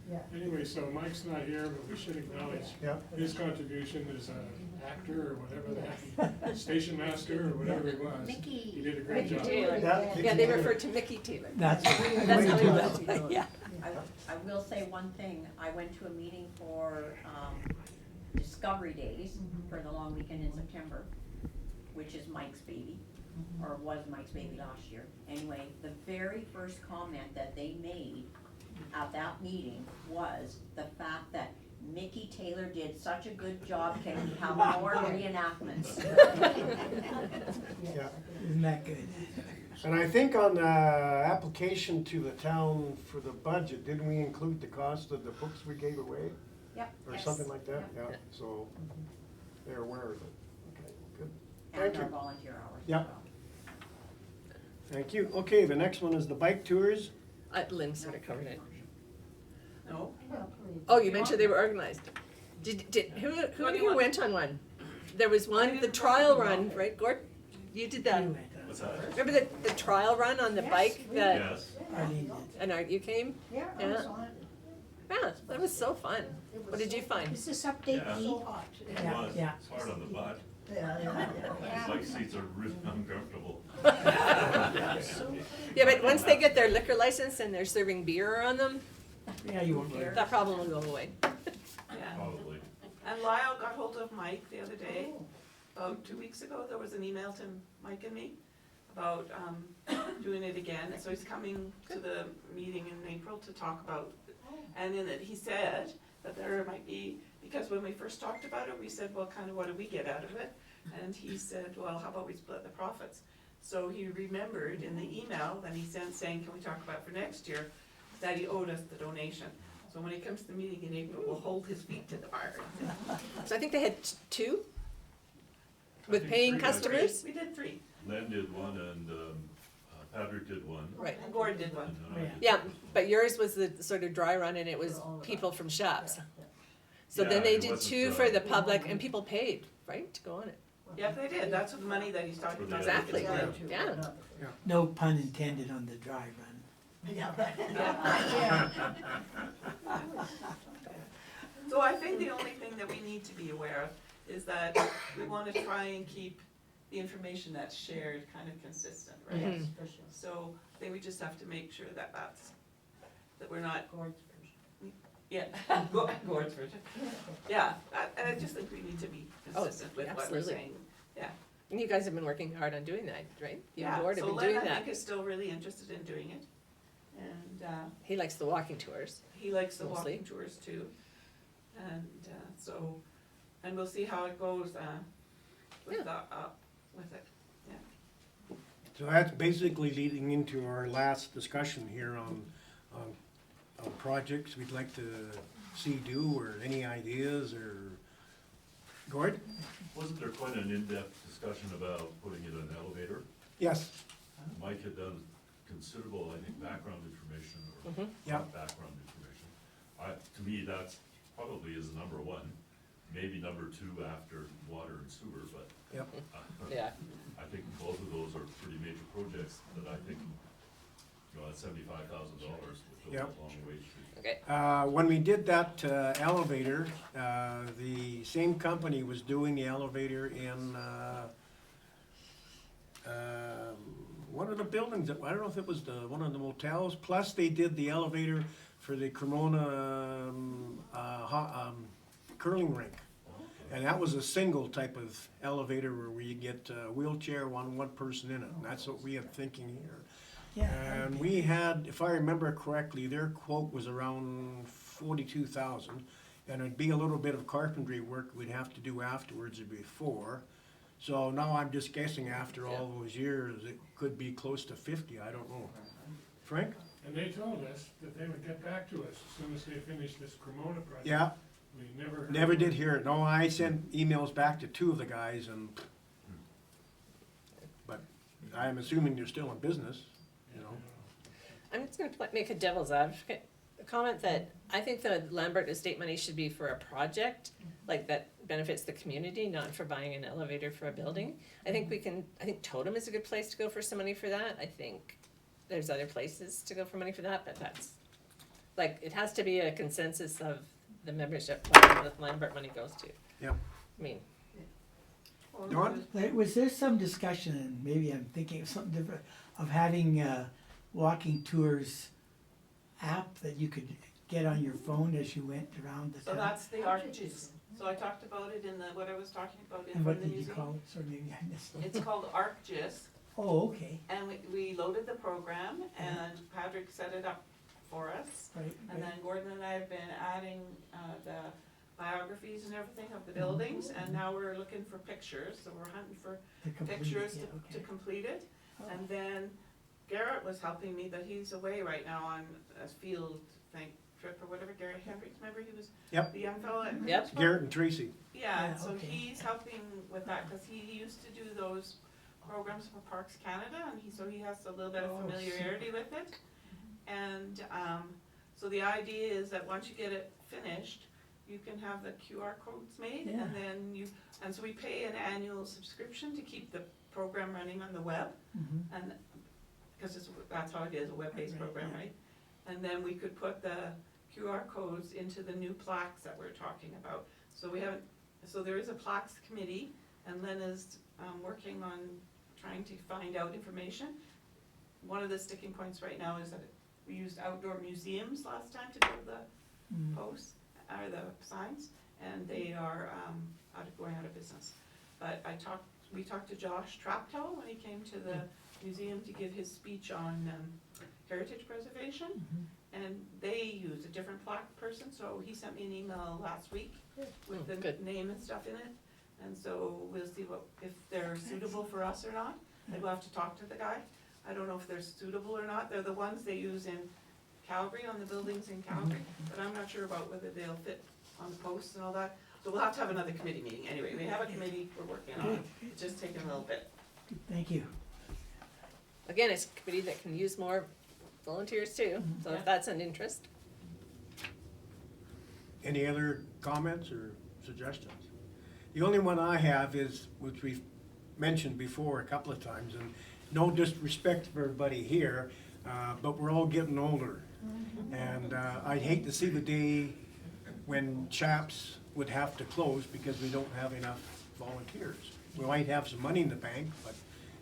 Yeah. Anyway, so Mike's not here, but we should acknowledge Yeah. his contribution as an actor or whatever the heck, station master or whatever he was. Mickey. He did a great Mickey job. Taylor. Yeah, Yeah, they referred to Mickey Taylor. That's That's how he was, yeah. I will say one thing, I went to a meeting for, Discovery Days for the long weekend in September, which is Mike's baby, or was Mike's baby last year. Anyway, the very first comment that they made at that meeting was the fact that Mickey Taylor did such a good job, can we have more reenactments? Yeah. Isn't that good? And I think on the application to the town for the budget, didn't we include the cost of the books we gave away? Yep. Or Yes. something like that? Yep. Yeah, so they're aware of it. Okay, good. And Thank our you. volunteer hours as Yep. well. Thank you. Okay, the next one is the bike tours. Lynn sort of covered it. No? Well, please. Oh, you mentioned they were organized. Who What do of you you want? went on one? There was I one, the didn't trial go. run, right, Gord? You did that. You went, What's that? Remember the trial run on the Yes, bike we that, Yes. Arlene did. and you came? Yeah, I was Yeah. on it. Yeah, that was so fun. What did you find? Is this update Yeah. me? So hot. It Yeah, was, yeah. it's hard on the butt. Yeah. Bike seats are really uncomfortable. Yeah, but once they get their liquor license and they're serving beer on them, Yeah, you won't worry. that problem will go away. Yeah. Probably. And Lyle got hold of Mike the other day, about 2 weeks ago, there was an email to Mike and me about, doing it again, so he's coming to the meeting in April to talk about. And in it, he said that there might be, because when we first talked about it, we said, well, kind of what do we get out of it? And he said, well, how about we split the profits? So he remembered in the email that he sent saying, can we talk about for next year, that he owed us the donation. So when he comes to the meeting in April, we'll hold his feet to the fire. So I think they had two I with think paying three, I think. customers. We did 3, Len did one and Patrick did one. Right. and Gord did one. and then I did Yeah, one. but yours was the sort of dry run and it was people from shops. So then Yeah, they it did wasn't, two for the public and people paid, right, to go on it. Yep, they did, that's the money that he's talking For the about. Exactly. Yeah. Yeah. No pun intended on the dry run. So I think the only thing that we need to be aware of is that we wanna try and keep the information that's shared kind of consistent, right? Mhm. So I think we just have to make sure that that we're not. Yeah, Gord's version. Yeah, I just think we need to be consistent with what we're absolutely. saying. Yeah. And you guys have been working hard on doing that, right? You and Yeah, Gord have so been Len, doing I that. think, is still really interested in doing it. And, He likes the walking tours. he likes the Mostly. walking tours too. And, so, and we'll see how it goes, with with it, yeah. So that's basically leading into our last discussion here on projects we'd like to see do, or any ideas, or, Gord? Wasn't there quite an in-depth discussion about putting it in an elevator? Yes. Mike had done considerable, I think, background information, or Mhm. Yeah. not background information. To me, that's probably is number one, maybe number two after water and sewer, but Yep. Yeah. I think both of those are pretty major projects that I think, at $75,000 would go Yep. a long way to. Okay. When we did that elevator, the same company was doing the elevator in one of the buildings, I don't know if it was one of the motels, plus they did the elevator for the Cremona curling rink. And that was a single type of elevator where you get a wheelchair, one person in it, and that's what we are thinking here. Yeah. And we had, if I remember correctly, their quote was around 42,000, and it'd be a little bit of carpentry work we'd have to do afterwards or before. So now I'm just guessing after all those years, it could be close to 50, I don't know. Frank? And they told us that they would get back to us as soon as they finished this Cremona project. Yeah, We never heard. never did hear it. No, I sent emails back to two of the guys and, but I'm assuming they're still in business, you know? I'm just gonna make a devil's advocate, a comment that I think the Lambert estate money should be for a project, like that benefits the community, not for buying an elevator for a building. I think Totem is a good place to go for some money for that. I think there's other places to go for money for that, but that's, like, it has to be a consensus of the membership, what the Lambert money goes to. Yep. I mean, Dawn? Was there some discussion, and maybe I'm thinking of something different, of having walking tours app that you could get on your phone as you went around the So town? that's the ArcGIS. So I talked about it in what I was talking about in And front what of the did you museum. call it? Sorry, maybe I missed it. It's called ArcGIS. Oh, okay, And we loaded the program and Patrick set it up for us. right, And right. then Gordon and I have been adding the biographies and everything of the buildings, and now we're looking for pictures, so we're hunting for The complete, pictures yeah, to okay. complete it. Oh. And then Garrett was helping me, but he's away right now on a field trip or whatever. Garrett Hendricks, remember he was Yep. the young fellow? Yep. Garrett and Tracy. Yeah, Yeah, so okay. he's helping with that, cause he used to do those programs for Parks Canada, and so he has a little bit of Oh, familiarity with it. And, so the idea is that once you get it finished, you can have the QR codes made, Yeah. and then and so we pay an annual subscription to keep the program running on the web, Mhm. and, cause that's how it is, a web-based Right, program, yeah. right? And then we could put the QR codes into the new plaques that we're talking about. So so there is a plaques committee, and Len is, working on trying to find out information. One of the sticking points right now is that we used outdoor museums last time to build the Mm. posts, or the signs, and they are, going out of business. But we talked to Josh Traptel when he came to the museum to give his speech on, heritage preservation. Mhm. And they use a different plaque person, so he sent me an email last week with the Good. name and stuff in it. And so we'll see if they're suitable for us or not. Like, we'll have to talk to the guy. I don't know if they're suitable or not. They're the ones they use in Calgary, on the buildings in Calgary, but I'm not sure about whether they'll fit on the posts and all that. So we'll have to have another committee meeting. Anyway, we have a committee we're working on. Good. It's just taking a little bit. Thank you. Again, it's a committee that can use more volunteers too, so Yeah. if that's an interest. Any other comments or suggestions? The only one I have is, which we've mentioned before a couple of times, and no disrespect for everybody here, but we're all getting older. And I'd hate to see the day when CHAPS would have to close because we don't have enough volunteers. We might have some money in the bank, but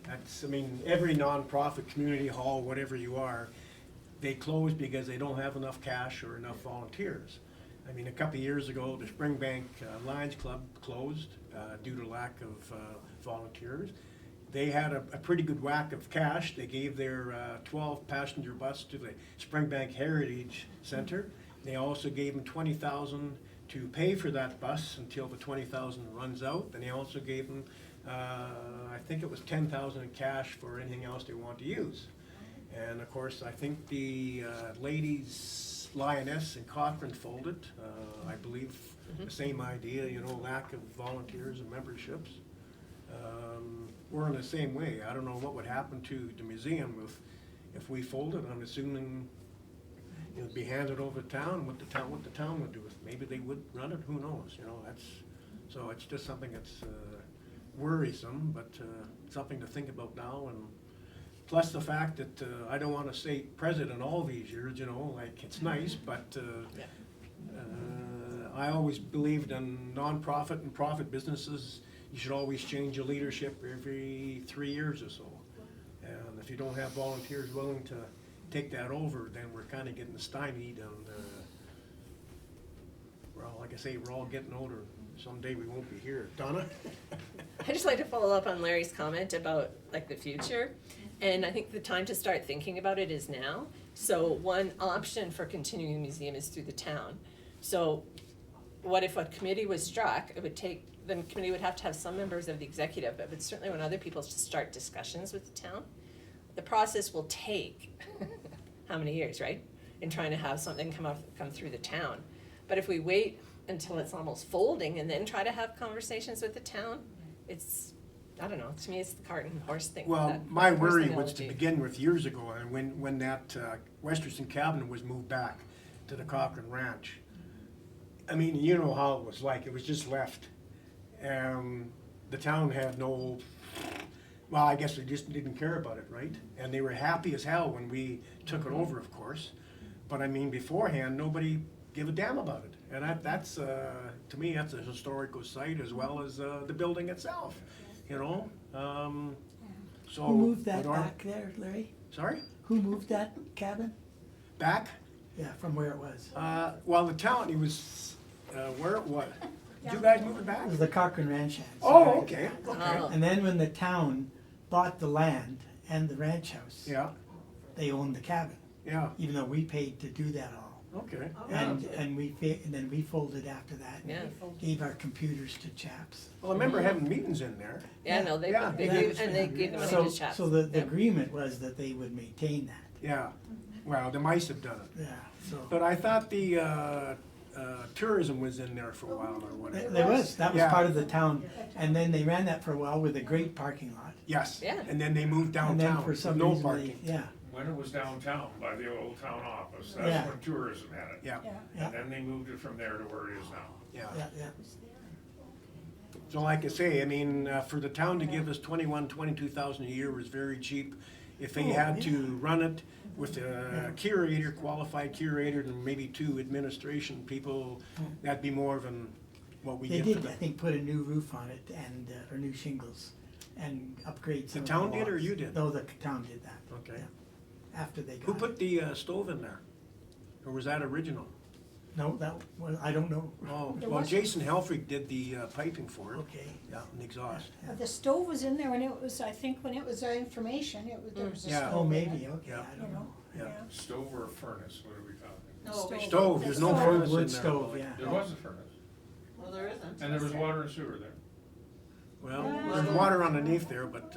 that's, I mean, every nonprofit, community hall, whatever you are, they close because they don't have enough cash or enough volunteers. I mean, a couple of years ago, the Springbank Lions Club closed due to lack of volunteers. They had a pretty good whack of cash. They gave their 12-passenger bus to the Springbank Heritage Center. They also gave them $20,000 to pay for that bus until the $20,000 runs out. And they also gave them, I think it was $10,000 in cash for anything else they want to use. And of course, I think the ladies Lioness in Cochrane folded. I believe the same idea, you know, lack of volunteers and memberships. We're in the same way. I don't know what would happen to the museum if we folded. I'm assuming it would be handed over to town. What the town would do with it. Maybe they would run it. Who knows? You know, so it's just something that's worrisome, but something to think about now. And plus the fact that I don't want to say president all these years. You know, like it's nice, but I always believed in nonprofit and profit businesses. You should always change your leadership every 3 years or so. And if you don't have volunteers willing to take that over, then we're kind of getting stymied, and well, like I say, we're all getting older. Someday we won't be here. Donna? I just like to follow up on Larry's comment about like the future. And I think the time to start thinking about it is now. So one option for continuing the museum is through the town. So what if a committee was struck? It would take, the committee would have to have some members of the executive, but it would certainly want other people to start discussions with the town. The process will take how many years, right? In trying to have something come through the town. But if we wait until it's almost folding and then try to have conversations with the town, it's, I don't know, to me it's the cart and horse thing. Well, that my horse worry was analogy. to begin with years ago, and when that Westerson cabinet was moved back to the Cochrane Ranch. I mean, you know how it was like. It was just left. The town had no, well, I guess they just didn't care about it, right? And they were happy as hell when we took it over, of course. But I mean, beforehand, nobody gave a damn about it. And that's, to me, that's a historical site as well as the building itself, you know? So. Who moved that with our- back there, Larry? Sorry? Who moved that cabin? Back? Yeah, from where it was. Well, the town, it was, where it was. Did you guys move it back? It was the Cochrane Ranch hand. Oh, okay, okay. Oh. And then when the town bought the land and the ranch house, Yeah, they owned the cabin, yeah, even though we paid to do that all. Okay. And then we folded after that. and Yeah. Gave our computers to CHAPS. Well, I remember having meetings in there. Yeah, no, they Yeah. gave, and they gave the money So, to CHAPS. so the Yeah. agreement was that they would maintain that, Yeah, well, the mice have done it. yeah, so. But I thought the tourism was in there for a while or whatever. There was, that was Yeah. part of the town, and then they ran that for a while with a great parking lot. Yes, Yeah. and then they moved And then downtown for with some no reason, parking. yeah, When it was downtown by the old town office, Yeah. that's when tourism had it. Yeah, yeah, And then they moved it from there to where it is now. yeah. yeah. So like I say, I mean, for the town to give us 22,000 a year was very cheap. If they Oh, had to yeah. run it with a curator, qualified curator, and maybe 2 administration people, that'd be more than what we They get for did, the. I think, put a new roof on it and, or new shingles and upgrade some of the town did or walls. you did? No, the town did that. Okay. Yeah. After they got Who it. put the stove in there? Or was that original? No, that, well, I don't know. Oh, There well, was- Jason Helfrich did the piping for it. Okay. Yeah, and exhaust. The stove was in there when it was, I think, when it was information, it was, there was a Yeah. stove Oh, in maybe, it, okay, Yeah. I you don't know. know, Yeah. yeah. Stove or furnace, what are we talking? Stove. Stove, there's no Stove. furnace in Wood there. stove, yeah. There was a furnace, Well, there isn't. and there was water and sewer there. Well, there's water underneath there, but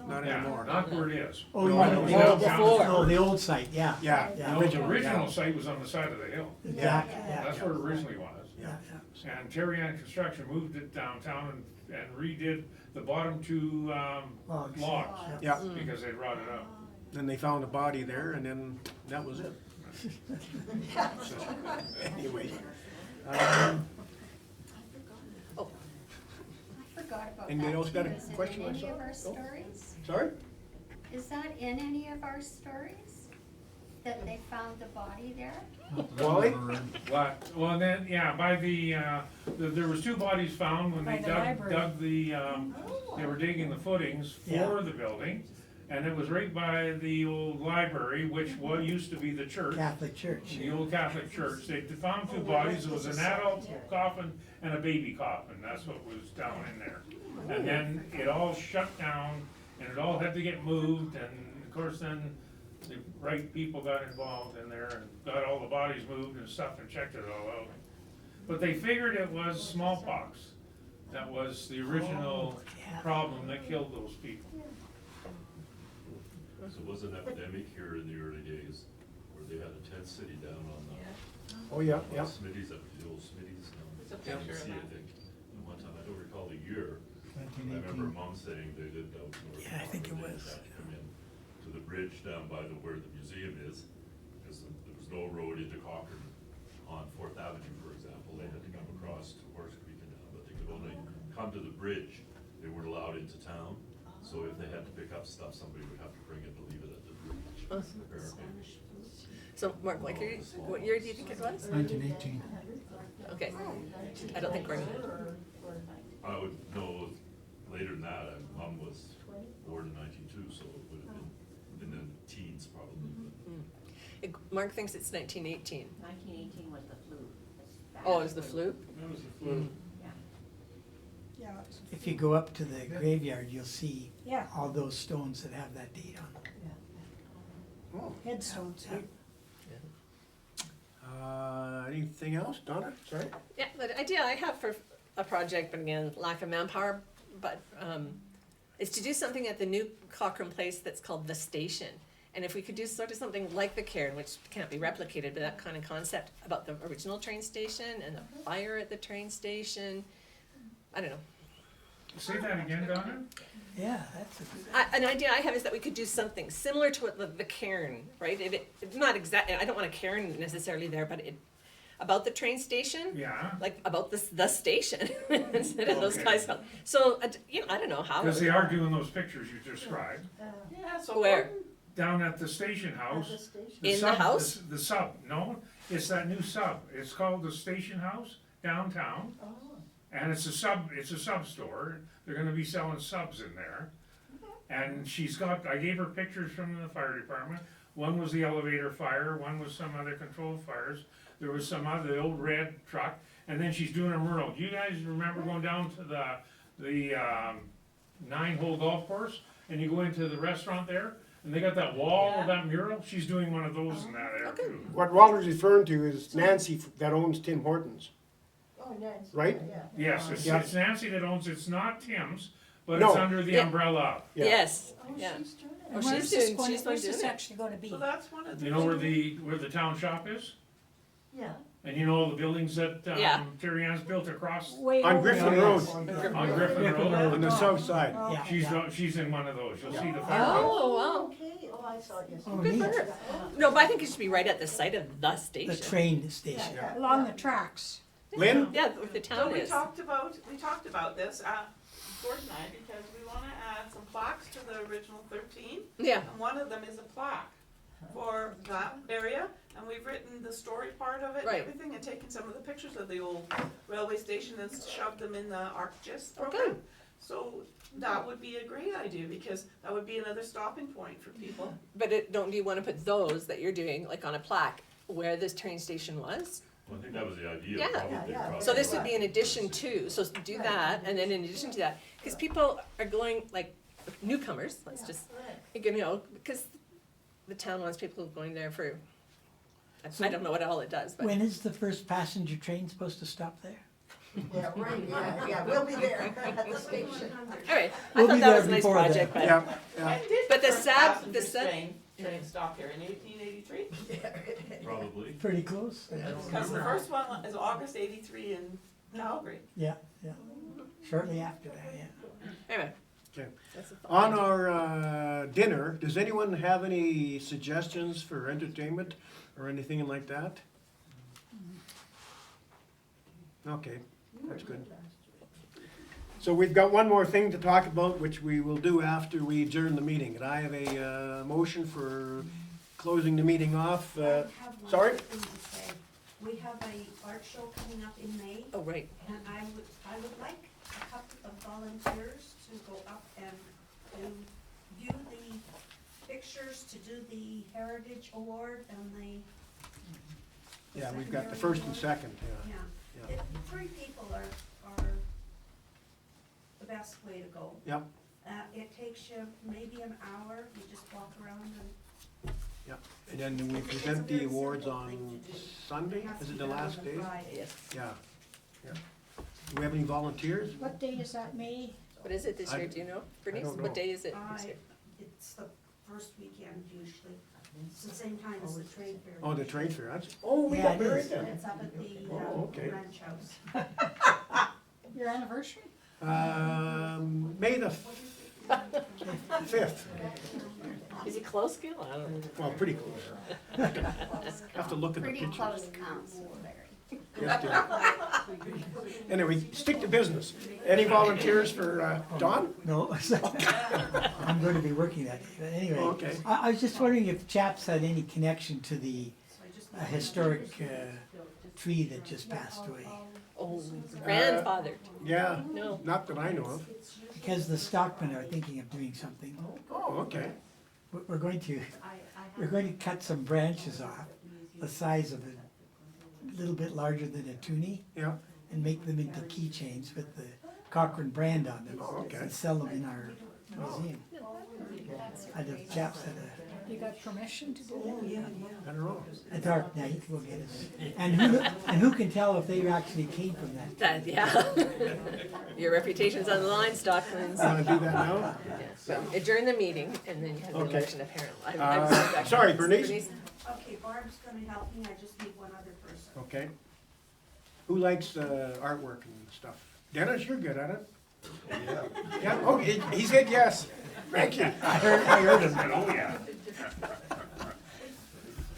not Yeah, anymore. not where it is. Oh, No, you I know, don't the know. old- Before. Oh, the old site, yeah. Yeah, Yeah. No, original. the original yeah. site was on the side of the hill. Exactly, yeah, That's where it originally was. yeah, yeah. And Terry Ann Construction moved it downtown and redid the bottom 2 Logs. logs Yeah, because they rotted out. then they found a body there and then that was it. So, anyway, I forgot about that. Anybody else got a too. Is it question in I any saw? of our No? stories? sorry? Is that in any of our stories? That they found the body there? Wally? But, well, then, yeah, by there was 2 bodies found when By they the dug library. they were digging the footings Yeah. for the building. And it was right by the old library, which used to be the church. Catholic Church. The old Catholic church, they found 2 bodies, it was an adult coffin and a baby coffin, that's what was down in there. And then it all shut down, and it all had to get moved, and of course then the right people got involved in there and got all the bodies moved and stuff and checked it all out. But they figured it was smallpox, that was the original problem that killed those people. So it was an epidemic here in the early days, where they had a tent city down on the, Oh, yeah, on yeah. Smitty's, up the old Smitty's. There's a down picture of Sea, I that. think. And one time, I don't recall the year, I remember 1918. Mom saying they lived out north. Yeah, I think it and they was, had to come in to the bridge down by where the museum is, because there was no road into Cochrane on 4th Avenue, for example. They had to come across to Horse Creek and down, but they could only come to the bridge. They weren't allowed into town, so if they had to pick up stuff, somebody would have to bring it to leave it at the bridge, apparently. So, Mark, what year do you think it was? 1918. Okay, I don't think we're, I would know later than that. Mom was born in 1902, so it would have been in the teens probably. Mark thinks it's 1918. 1918 was the flu. Oh, it was the flu? That was the flu. Yeah, it's- If you go up to the graveyard, you'll see yeah, all those stones that have that date on them. Oh. headstones. Yeah. Anything else, Donna? Sorry? Yeah, the idea I have for a project, but again, lack of manpower, but is to do something at the new Cochrane place that's called The Station. And if we could do sort of something like the Cairn, which can't be replicated, but that kind of concept about the original train station and the fire at the train station, I don't know. Say that again, Donna? Yeah, that's a good. An idea I have is that we could do something similar to what the Cairn, right? It's not exact. I don't want a Cairn necessarily there, but about the train station, Yeah, like about the station instead of those Okay. guys. So I don't know how. because they are doing those pictures you described, Yeah, so. Where? down at the station house. At the station. In the sub- house? The sub, no, it's that new sub, it's called the Station House downtown, Oh, and it's a sub store, they're gonna be selling subs in there. And I gave her pictures from the fire department, one was the elevator fire, one was some other controlled fires, there was some other, the old red truck, and then she's doing a mural. Do you guys remember going down to the 9-hole golf course, and you go into the restaurant there, And they got that wall, that mural, she's doing one of those in that area too. What Walter's referring to is Nancy that owns Tim Hortons, Oh, Nancy. right? Yeah. Yes, Yeah. it's Nancy that owns, it's not Tim's, but No. it's under the Yeah. umbrella. Yeah. Yes, Oh, yeah. she's doing it. Oh, And she's where's this doing- going, she's where's doing this it. actually gonna be? So that's one of the. You know where the town shop is? Yeah. And you know all the buildings that, Yeah. Terry Ann's built across Way On over Griffin there. Road, on Griffin Road? on the south side. Oh, Yeah. okay. She's in one of those, you'll see the firehouse. Oh, wow. Okay, oh, I saw it yesterday. Oh, Good neat. for her. No, but I think it should be right at the site of the station. The train station. Yeah. Along the tracks. Lynn? Yeah, where the So town we is. talked about this, Gordon and I, because we wanna add some plaques to the original 13. Yeah, And one of them is a plaque for that area, and we've written the story part of it and Right. everything, and taken some of the pictures of the old railway station and shoved them in the ArcGIS Oh, program. good. So that would be a great idea, because that would be another stopping point for people. but do you wanna put those that you're doing, like on a plaque, where this train station was? Well, I think that was the idea, Yeah. probably. Yeah. So this would be in addition to, so do that, and then in addition to that, cause people are going, like, newcomers, let's just, you know, because the town wants people going there for, I don't know what all it does, but. When is the first passenger train supposed to stop there? Yeah, right, yeah, we'll be there at the station. Alright, I We'll thought be that there was a nice before then. project, but. Yeah, yeah. But the sad- Train stop here in 1883, Probably. Pretty close. because the first one is August 83 in Calgary. Yeah, yeah. Shortly after that, yeah. Anyway. Okay. That's a On fun idea. our dinner, does anyone have any suggestions for entertainment or anything like that? Okay, that's good. So we've got one more thing to talk about, which we will do after we adjourn the meeting. And I have a motion for closing the meeting off. I have one Sorry? thing to say. We have a art show coming up in May, Oh, right. and I would like a couple of volunteers to go up and to view the pictures, to do the Heritage Award and the. Yeah, we've got the first and second, Yeah, yeah. if 3 people are the best way to go. Yep, It takes you maybe an hour, you just walk around and. yep. And then we present the awards on Sunday, is it the last day? Yes. Yeah, yeah. Do we have any volunteers? What day is that, May? What is it this year, do you know, Bernice? don't know. What day is it this year? It's the first weekend usually. It's the same time as the trade fair. Oh, the trade fair, that's, oh, we Yeah, got it married is. then. It's up at the Oh, okay. ranch house. Your anniversary? May the 5th, Is it close, Gil? I don't know. well, pretty close. Have to look at the Pretty pictures. close counts, Larry. Yes, dear. Anyway, stick to business. Any volunteers for Don? No, I'm going to be working that day, but anyway. Okay. I was just wondering if CHAPS had any connection to the historic tree that just passed away. Oh, grandfathered. Yeah, No. not that I know of. Because the stockmen are thinking of doing something. Oh, okay. We're going to cut some branches off, the size of a little bit larger than a toonie, Yeah, and make them into keychains with the Cochrane brand on them. Oh, okay. And sell them in our museum. I know CHAPS had You got permission to do that? I don't know. a dark night, we'll get it. And who can tell if they actually came from that? That, yeah. Your reputation's on the line, Stockman's. Want to do that now? So adjourn the meeting, and then you have the Okay. election apparently. I'm sorry, back to sorry, you. Bernice? Okay, Barb's gonna help me, I just need one other person. Okay. Who likes artwork and stuff? Dennis, you're good at it. Yeah. Yeah, oh, he said yes. Thank you. I heard him. Oh, yeah.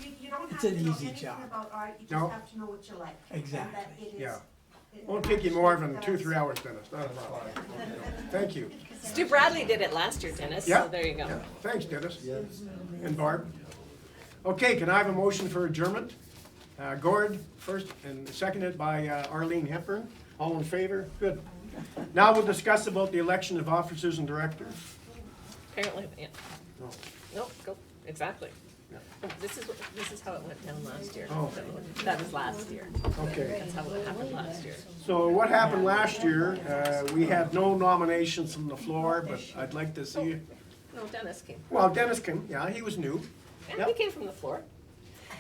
You don't have It's to an know easy anything job. about art, you No. just have to know what you like. and that Exactly. it is- Yeah. it Won't take you more than actually 2-3 hours, Dennis, not a problem. Thank you. Stu Bradley did it last year, Dennis, Yeah. so there you go. Yeah, thanks, Dennis. And Barb. Okay, can I have a motion for adjournment? Gord first and seconded by Arlene Hepburn. All in favor? Good. Now we'll discuss about the election of officers and directors. Apparently, yeah. No. No, go, exactly. Yeah. This is how it went down last year. Oh. That was last year. Okay. That's how it happened last year. So what happened last year, we had no nominations from the floor, but I'd like to see No, Dennis came. Well, Dennis came, yeah, he was new. And Yep. he came from the floor.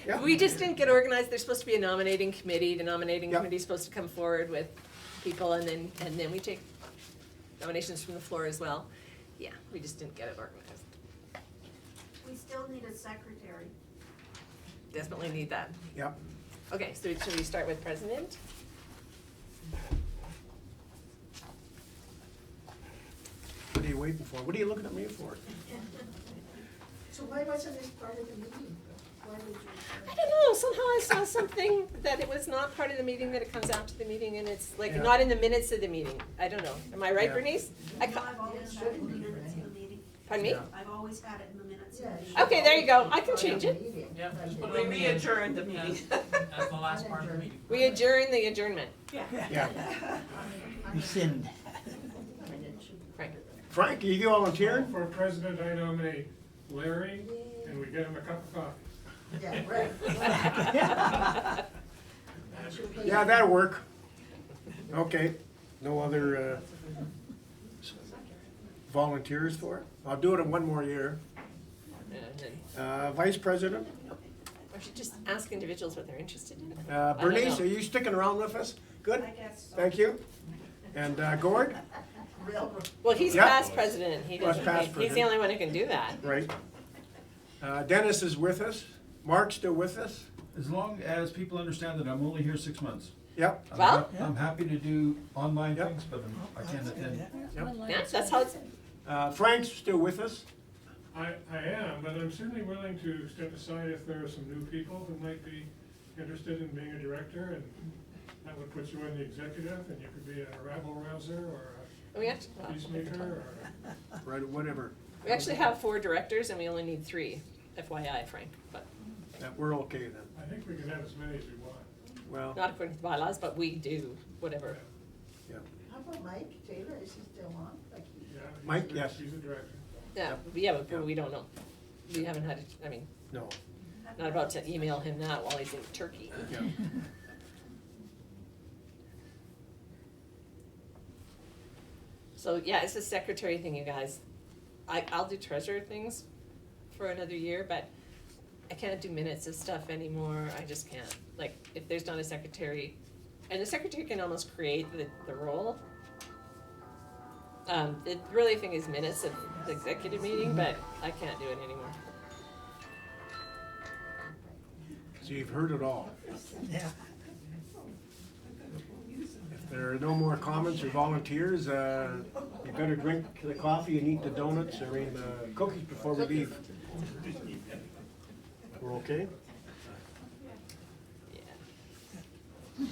Yeah. We just didn't get organized. There's supposed to be a nominating committee. The nominating Yep. committee's supposed to come forward with people, and then we take nominations from the floor as well. Yeah, we just didn't get it organized. We still need a secretary. Definitely need that. Yep. Okay, so should we start with president? What are you waiting for? What are you looking at me for? So why wasn't this part of the meeting? Why did you? I don't know, somehow I saw something that it was not part of the meeting, that it comes after the meeting, and it's like Yeah. not in the minutes of the meeting. I don't know. Am I right, Yeah. Bernice? I've always had it in the minutes of the meeting. Pardon me? Yeah. I've always had it in the minutes of the Yeah. meeting. Okay, there you go. I can change it. Yeah, just put it We on the re-adjourned the meeting. as the last part of the meeting. We adjourn the adjournment. Yeah. Rescind. Right. Frank, are you volunteering? For president, I nominate Larry, and we get him a cup of coffee. Yeah, right. Yeah, that'll work. Okay, no other volunteers for it? I'll do it in one more year. And then Vice President, I should just ask individuals what they're interested in. Bernice, know. are you sticking around with us? Good, I guess so. thank you. And Gord? Well, he's Yeah. past president. He Well, doesn't, past he's president. the only one who can do that. Right. Dennis is with us. Mark's still with us? As long as people understand that I'm only here 6 months. Yep, Well- I'm happy to do online Yep. things, but I can't attend. Yeah, that's how it's, Frank's still with us? I am, but I'm certainly willing to step aside if there are some new people who might be interested in being a director, and that would put you in the executive, and you could be a rabble rouser or we actually, a peacemaker or. Right, whatever. we actually have 4 directors and we only need 3, FYI, Frank, but We're okay then. I think we can have as many as we want. Well, not according to the bylaws, but we do, whatever. How about Mike Taylor, is he still on? Like, Yeah, he's Mike, the- yes. He's a director. Yeah, but we don't know. We haven't had, I mean, no. not about to email him that while he's in Turkey. Yeah. So, yeah, it's a secretary thing, you guys. I'll do treasurer things for another year, but I can't do minutes of stuff anymore. I just can't. Like, if there's not a secretary, and the secretary can almost create the role. The really thing is minutes of the executive meeting, but I can't do it anymore. So you've heard it all. Yeah. If there are no more comments or volunteers, you better drink the coffee and eat the donuts, cookies before we leave. We're okay? Yeah.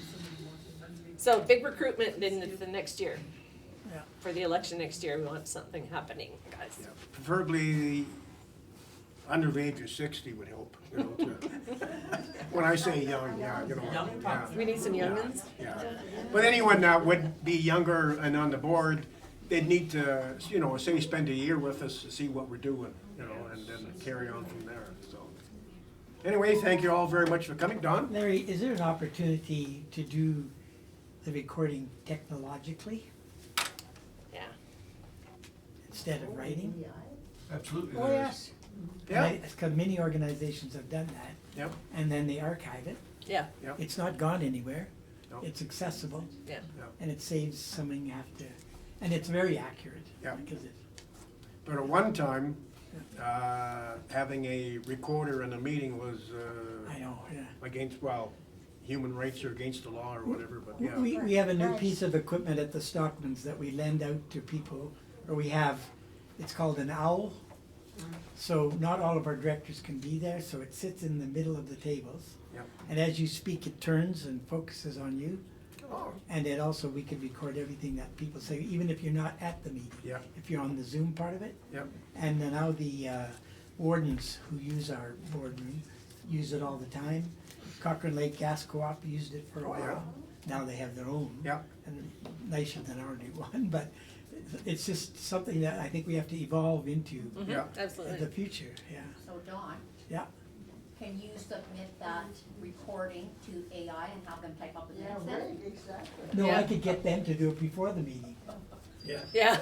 So, big recruitment in the next year. Yeah. For the election next year, we want something happening, guys. Yeah. Preferably under the age of 60 would help, when I say young, yeah, yeah. We need some young ones. Yeah, but anyone that would be younger and on the board, they'd need to, say spend a year with us to see what we're doing, and then carry on from there, so. Anyway, thank you all very much for coming. Don? Larry, is there an opportunity to do the recording technologically Yeah. instead of writing? Absolutely. Oh, there is. yes. Yeah. Because many organizations have done that, Yep, and then they archive it. Yeah, It's not gone anywhere. No. It's accessible, yeah. and it saves something you have to, and it's very accurate. Yeah. Because it, but at one time, having a recorder in a meeting was, I know, yeah. against, human rights or against the law or whatever, but yeah. We have a new piece of equipment at the Stockmans that we lend out to people, or we have, it's called an owl. So not all of our directors can be there, so it sits in the middle of the tables. Yep. And as you speak, it turns and focuses on you. Oh, And it also, we can record everything that people say, even if you're not at the meeting. yeah, If you're on the Zoom part of it. yep, And then now the wardens who use our boardroom use it all the time. Cochrane Lake Gas Co-op used it for a Oh, yeah. while. Now they have their own. yep, And nicer than our new one, but it's just something that I think we have to evolve into Mhm, Yeah. the absolutely. future, yeah. So Dawn, Yeah, can you submit that recording to AI and have them type up the yeah, minutes then? right, exactly. no, Yeah. I could get them to do it before the meeting. Yeah.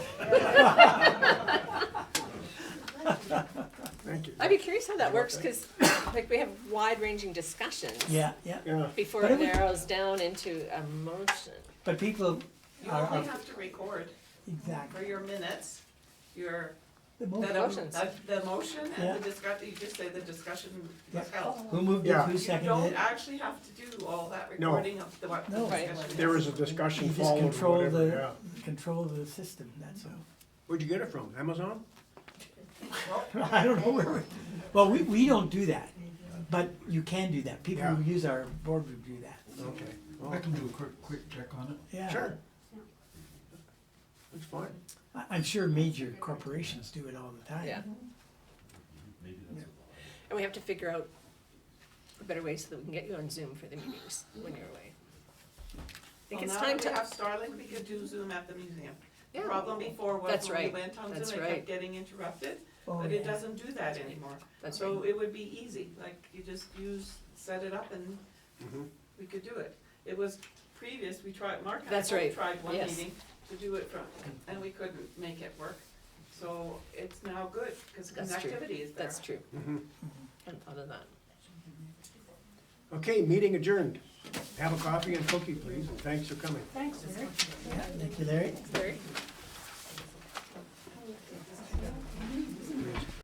how that works, cause like we have wide-ranging discussions. Yeah, yeah. Yeah, Before But it it would- narrows down into a motion. But people You are, only have to record exactly. for your minutes, your, The that, mo- Motions. the motion Yeah. and the discuss, you just say the discussion was Yeah. held. Who moved it, Yeah. who You seconded don't it? actually have to do all that No. recording of the, what the No. Right. discussion is. there was a discussion You just followed, control whatever, yeah. control the system, that's all. Where'd you get it from, Amazon? I don't know where, well, we don't do that, but you can do that. People who Yeah. use our boardroom do that. Okay. I can do a quick check on it. Yeah. Sure. That's fine. I'm sure major corporations do it all the time. Yeah, Maybe that's. and we have to figure out a better way so that we can get you on Zoom for the meetings when you're away. I think Well, it's now time that we to, have Starlink, we could do Zoom at the museum. The Yeah. problem before was That's when we right. went on That's Zoom, it right. kept getting interrupted, Oh, but it yeah. doesn't do that anymore. that's So right. it would be easy, like you just set it up and Mhm. we could do it. It was previous, we tried, Mark and I That's both right. tried one Yes. meeting to do it from, and we couldn't make it work. So it's now good, because That's true. connectivity is there. That's true. Mhm. Hadn't thought of that. Okay, meeting adjourned. Have a coffee and cookie, please, and thanks for coming. Thanks, Larry. Yeah, thank you, Larry. Larry?